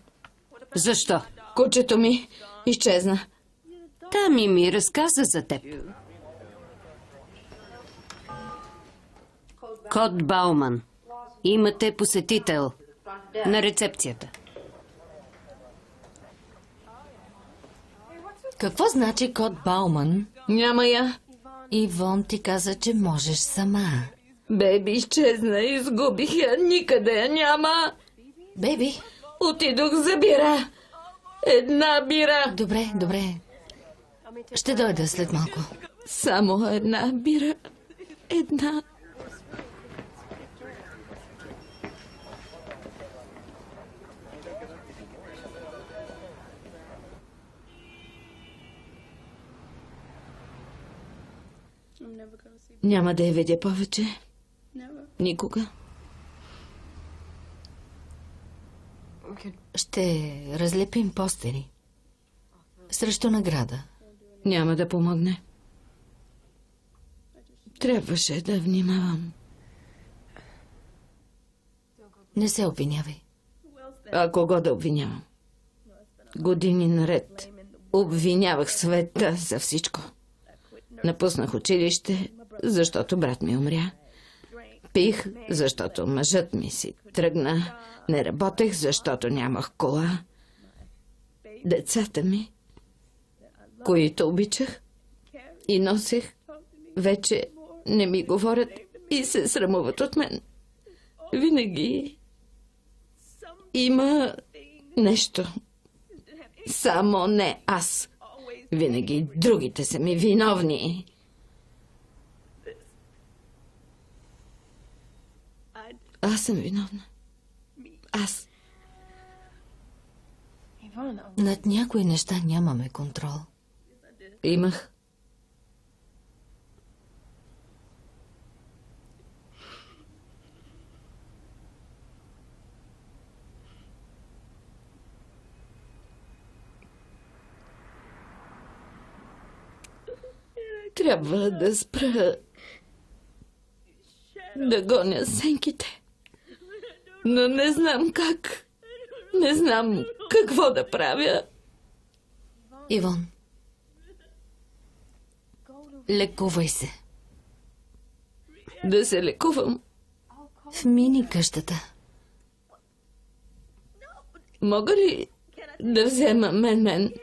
Защо? Кучето ми изчезна. Тами ми разказа за теб. Кот Бауман. Имате посетител на рецепцията. Какво значи код Бауман? Няма я. Ивон ти каза, че можеш сама. Бейби изчезна, изгубих я, никъде я няма. Бейби. Отидох за бира. Една бира. Добре. Ще дойда след малко. Само една бира. Една. Няма да я видя повече. Никога. Ще разлепим постери. Срещу награда. Няма да помогне. Трябваше да внимавам. Не се обвинявай. А кого да обвинявам? Години наред обвинявах света за всичко. Напуснах училище, защото брат ми умря. Пих, защото мъжът ми си тръгна. Не работех, защото нямах кола. Децата ми, които обичах и носех, вече не ми говорят и се срамуват от мен. Винаги има нещо. Само не аз. Винаги другите са ми виновни. Аз съм виновна. Аз. Над някои неща нямаме контрол. Имах. Трябва да спра да гоня сенките. Но не знам как. Не знам какво да правя. Ивон, лекувай се. Да се лекувам. Вмини къщата. Мога ли да взема мен?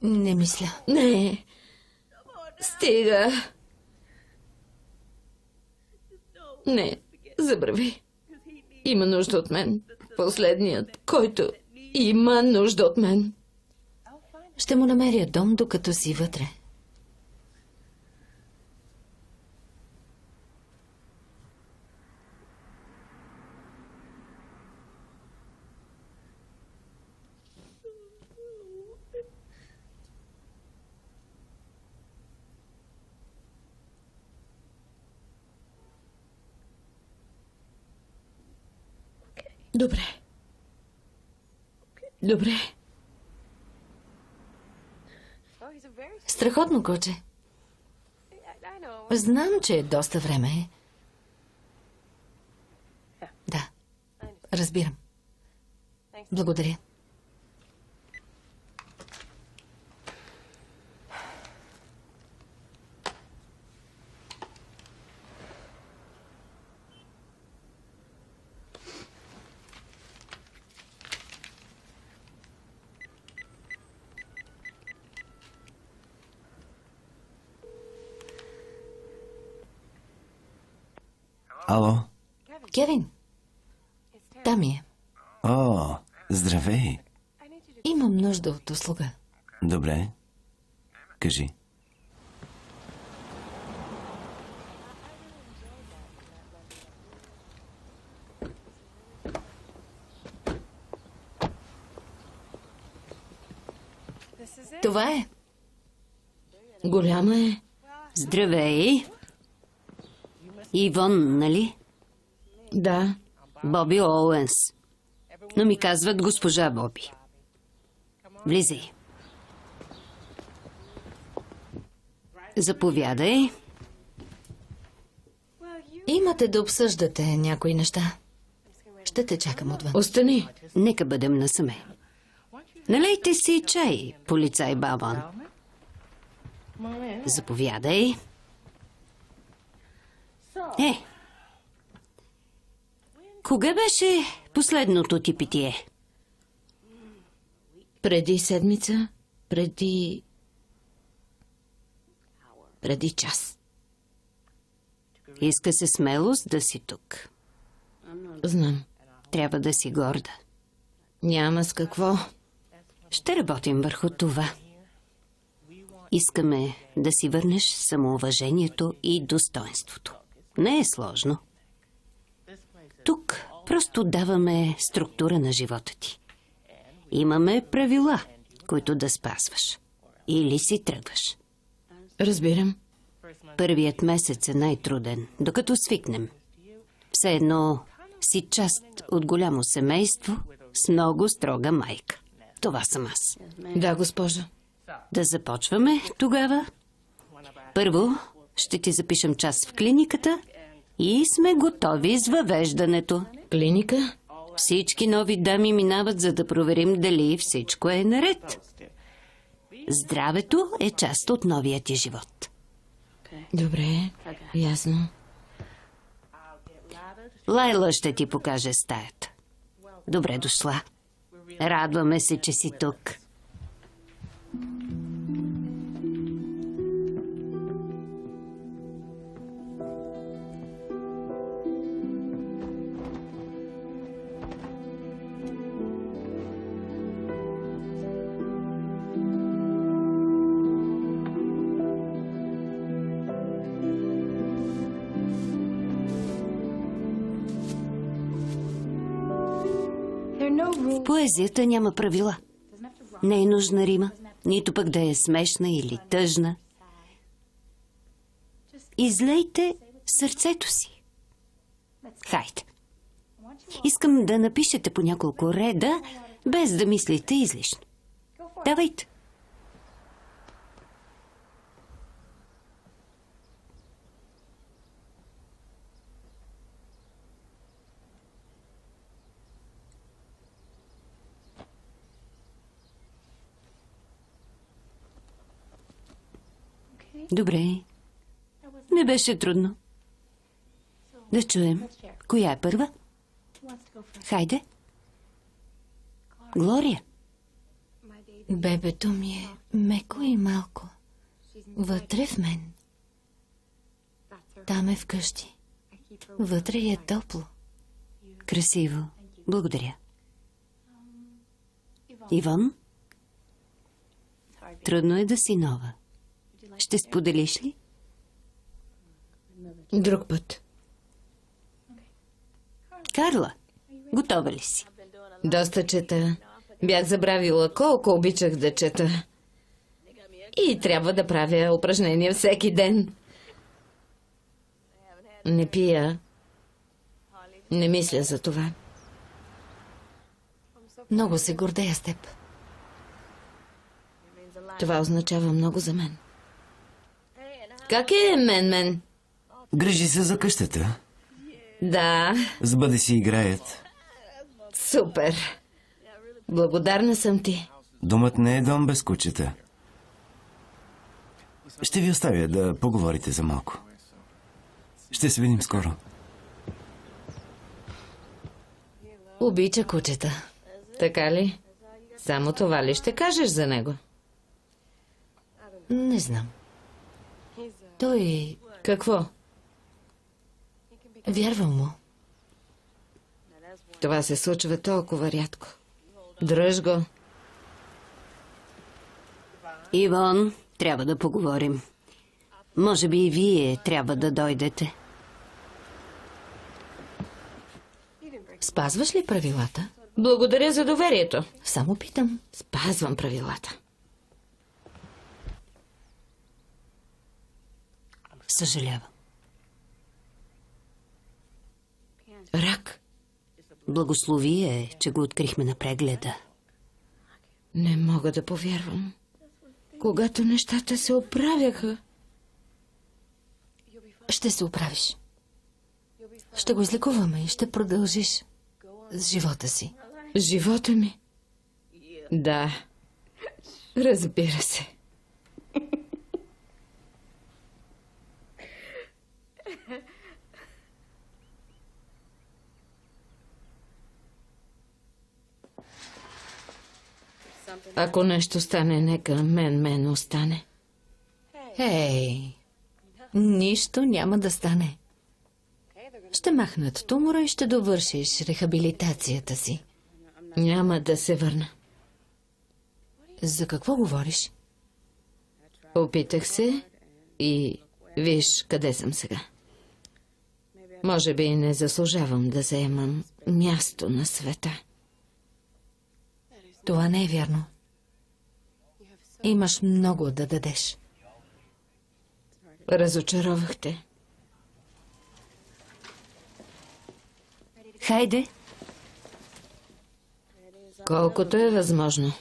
Не мисля. Не. Стига. Не, забрави. Има нужда от мен. Последният, който има нужда от мен. Ще му намеря дом, докато си вътре. Добре. Добре. Страхотно куче. Знам, че е доста време. Да, разбирам. Благодаря. Ало? Кевин, там е. О, здравей. Имам нужда от услуга. Добре. Кажи. Това е. Голяма е. Здравей. Ивон, нали? Да. Боби Оуенс. Но ми казват госпожа Боби. Влизай. Заповядай. Имате да обсъждате някои неща. Ще те чакам отвън. Остани. Нека бъдем насаме. Налейте си чай, полицай Бабан. Заповядай. Кога беше последното ти питие? Преди седмица, преди час. Иска се смелост да си тук. Знам. Трябва да си горда. Няма с какво. Ще работим върху това. Искаме да си върнеш самоуважението и достоинството. Не е сложно. Тук просто даваме структура на живота ти. Имаме правила, които да спазваш. Или си тръгваш. Разбирам. Първият месец е най-труден, докато свикнем. Все едно си част от голямо семейство с много строга майка. Това съм аз. Да, госпожо. Да започваме тогава. Първо ще ти запишем час в клиниката и сме готови с въвеждането. Клиника? Всички нови дами минават, за да проверим дали всичко е наред. Здравето е част от новия ти живот. Добре, ясно. Лайла ще ти покаже стаята. Добре дошла. Радваме се, че си тук. В поезията няма правила. Не е нужна рима, нито пък да е смешна или тъжна. Излейте сърцето си. Хайде. Искам да напишете по няколко реда, без да мислите излишно. Давайте. Добре. Не беше трудно. Да чуем. Коя е първа? Хайде. Глория. Бебето ми е меко и малко. Вътре в мен. Там е вкъщи. Вътре е топло. Красиво. Благодаря. Ивон? Трудно е да си нова. Ще споделиш ли? Друг път. Карла, готова ли си? Доста чета. Бях забравила колко обичах да чета. И трябва да правя упражнения всеки ден. Не пия. Не мисля за това. Много се гордея с теб. Това означава много за мен. Как е, мен? Грижи се за къщата. Да, С бъде си играят. супер. Благодарна съм ти. Домът не е дом без кучета. Ще ви оставя да поговорите за малко. Ще се видим скоро. Обича кучета. Така ли? Само това ли ще кажеш за него? Не знам. Той... Какво? Вярвам му. Това се случва толкова рядко. Дръж го. Ивон, трябва да поговорим. Може би и вие трябва да дойдете. Спазваш ли правилата? Благодаря за доверието. Само питам. Спазвам правилата. Съжалявам. Рак? Благословие, че го открихме на прегледа. Не мога да повярвам. Когато нещата се оправяха. Ще се оправиш. Ще го излекуваме и ще продължиш с живота си. Живота ми? Да. Разбира се. Ако нещо стане, нека мен остане. Ей, нищо няма да стане. Ще махнат тумора и ще довършиш рехабилитацията си. Няма да се върна. За какво говориш? Опитах се и виж къде съм сега. Може би не заслужавам да заемам място на света. Това не е вярно. Имаш много да дадеш. Разочаровахте. Хайде. Колкото е възможно.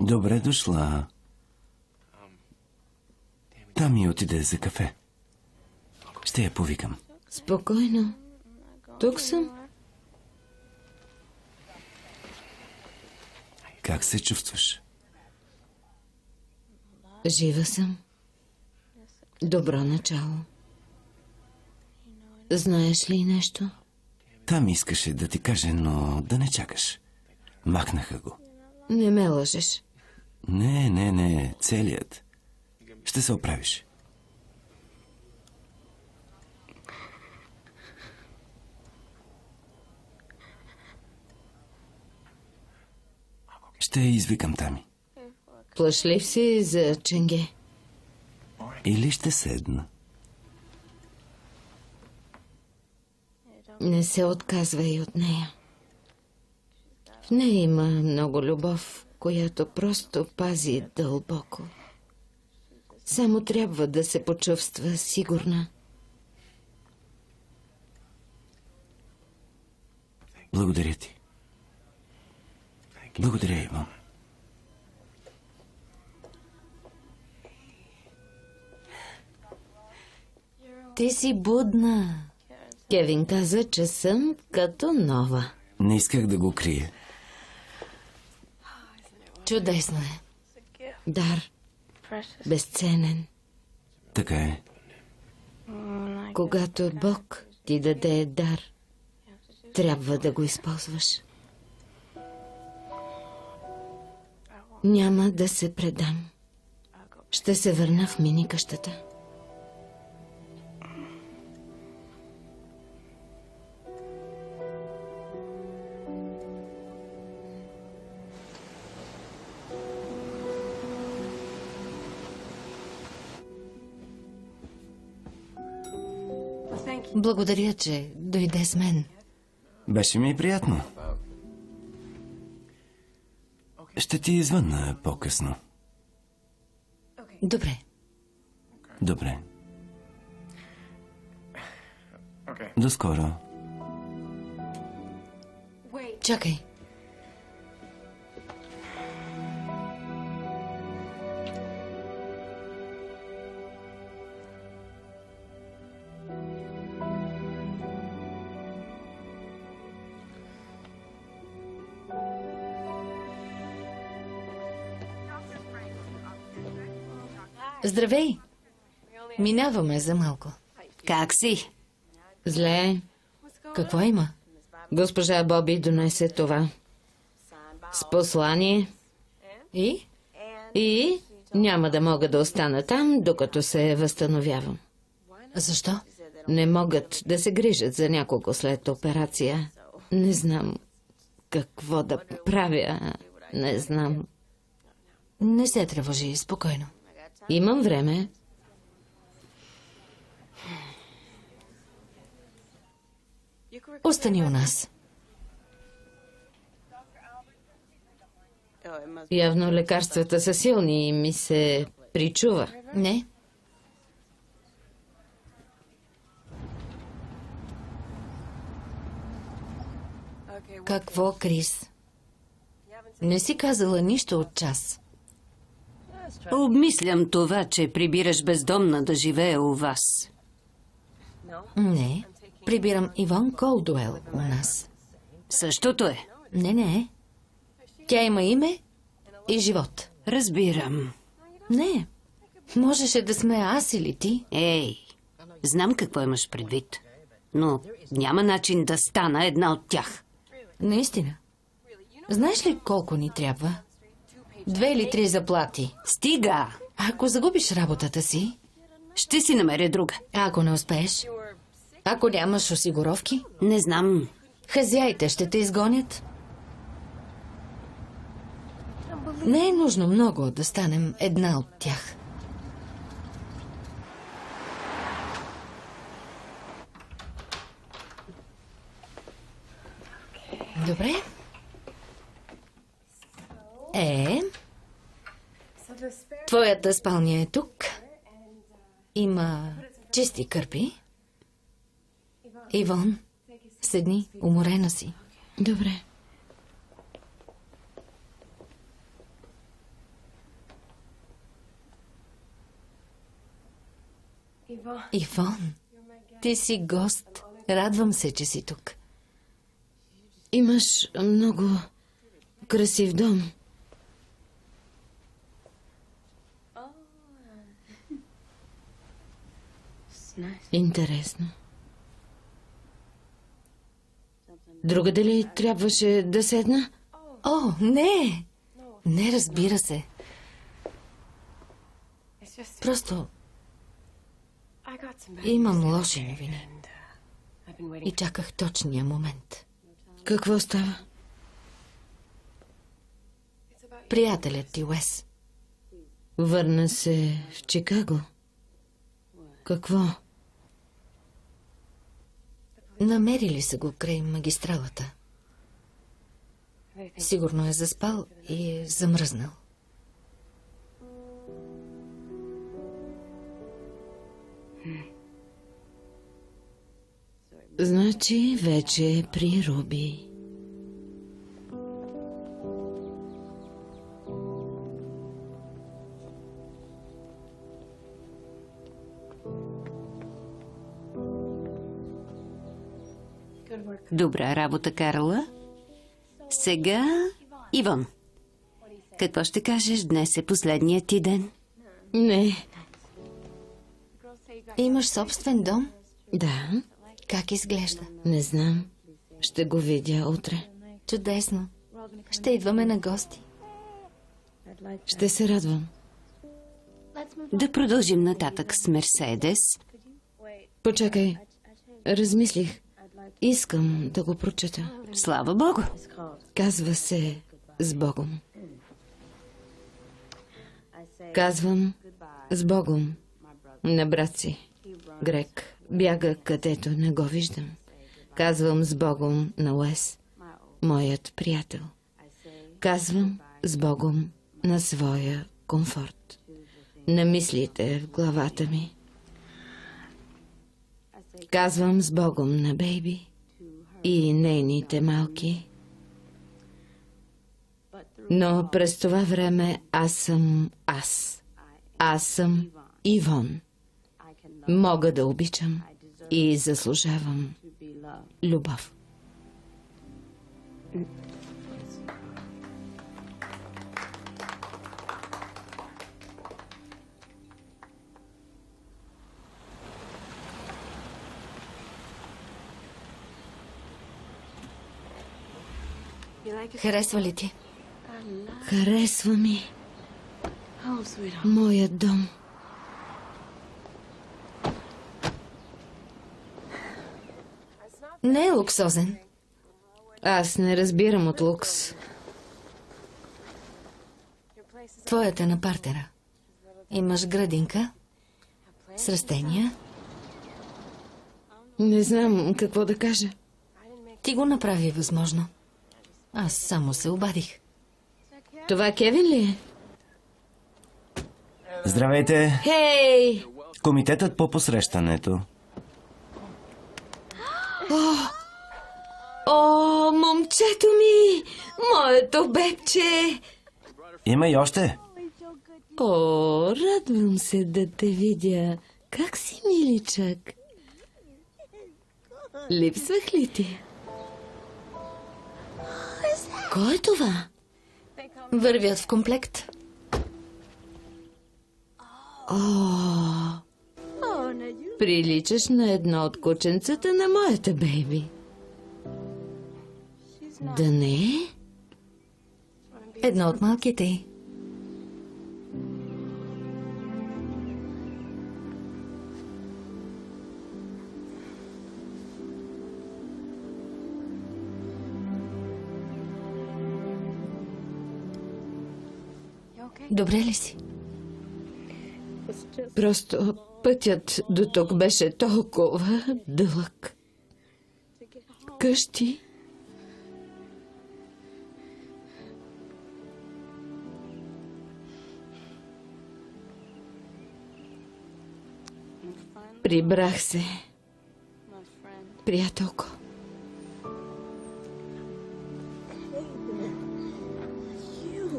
Добре дошла. Там ми отиде за кафе. Ще я повикам. Спокойно. Тук съм. Как се чувстваш? Жива съм. Добро начало. Знаеш ли нещо? Там искаше да ти каже, но да не чакаш. Махнаха го. Не ме лъжеш. Не, целият. Ще се оправиш. Ще извикам Тами. Плашлив си за Ченге. Или ще седна. Не се отказвай от нея. В нея има много любов, която просто пази дълбоко. Само трябва да се почувства сигурна. Благодаря ти. Благодаря, Иван. Ти си будна. Кевин каза, че съм като нова. Не исках да го крия. Чудесно е. Дар. Безценен. Така е. Когато Бог ти даде дар, трябва да го използваш. Няма да се предам. Ще се върна в мини къщата. Благодаря, че дойде с мен. Беше ми приятно. Ще ти извънна по-късно. Добре. Добре. До скоро. Чакай. Здравей! Минаваме за малко. Как си? Зле. Какво има? Госпожа Боби донесе това. С послание. И няма да мога да остана там, докато се възстановявам. Защо? Не могат да се грижат за няколко след операция. Не знам какво да правя. Не знам. Не се тревожи, спокойно. Имам време. Остани у нас. Явно лекарствата са силни и ми се причува. Не? Какво, Крис? Не си казала нищо от час. Обмислям това, че прибираш бездомна да живее у вас. Не. Прибирам Иван Колдуел у нас. Същото е. Не. Тя има име и живот. Разбирам. Не. Можеше да сме аз или ти. Ей, знам какво имаш предвид. Но няма начин да стана една от тях. Наистина. Знаеш ли колко ни трябва? 2 или 3 заплати. Стига! Ако загубиш работата си, Ще си намеря друга. а ако не успееш, ако нямаш осигуровки, Не знам. хазяите ще те изгонят. Не е нужно много да станем една от тях. Твоята спалня е тук. Има чисти кърпи. Ивон, седни, уморена си. Добре. Ивон, ти си гост. Радвам се, че си тук. Имаш много красив дом. Интересно. Другаде ли трябваше да седна? О, не! Не, разбира се. Просто имам лоши новини. И чаках точния момент. Какво става? Приятелят ти, Уес. Върна се в Чикаго. Какво? Намерили са го край магистралата. Сигурно е заспал и е замръзнал. Значи вече е при Руби. Добра работа, Карла. Сега, Ивон. Какво ще кажеш? Днес е последният ти ден. Не. Имаш собствен дом? Да, Как изглежда? не знам. Ще го видя утре. Чудесно. Ще идваме на гости. Ще се радвам. Да продължим нататък с Мерседес. Почакай. Размислих. Искам да го прочета. Слава Богу. Казва се «С Богом». Казвам «С Богом» на брат си. Грег бяга където не го виждам. Казвам «С Богом» на Уес, моят приятел. Казвам «С Богом» на своя комфорт. На мислите в главата ми. Казвам «С Богом» на Бейби и нейните малки. Но през това време аз съм аз. Аз съм Ивон. Мога да обичам и заслужавам любов. Харесва ли ти? Харесва ми моят дом. Не е луксозен. Аз не разбирам от лукс. Твоята е на партера. Имаш градинка с растения. Не знам какво да кажа. Ти го направи възможно. Аз само се обадих. Това Кевин ли е? Здравейте! Хей! Комитетът по посрещането. О, момчето ми! Моето бебче! Има и още. О, радвам се да те видя. Как си, миличък? Липсвах ли ти? Кой е това? Вървят в комплект. Приличаш на едно от кученцата на моята бейби. Да не е? Едно от малките й. Добре ли си? Просто пътят до тук беше толкова дълъг. Къщи. Прибрах се. Приятелко.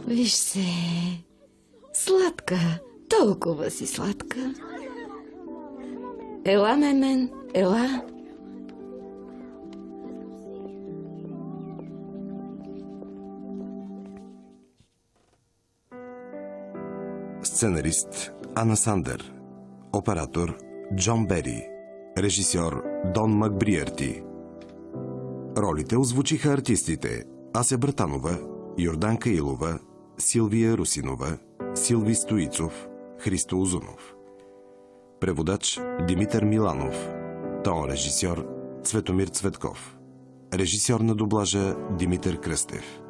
Виж се. Сладка. Толкова си сладка. Ела, мен. Ела. Сценарист Ана Сандер. Оператор Джон Бери. Режисьор Дон Макбриерти. Ролите озвучиха артистите Ася Братанова, Йорданка Илова, Силвия Русинова, Силви Стоицов, Христо Узунов. Преводач Димитър Миланов. Тон режисьор Цветомир Цветков. Режисьор на дублажа Димитър Кръстев.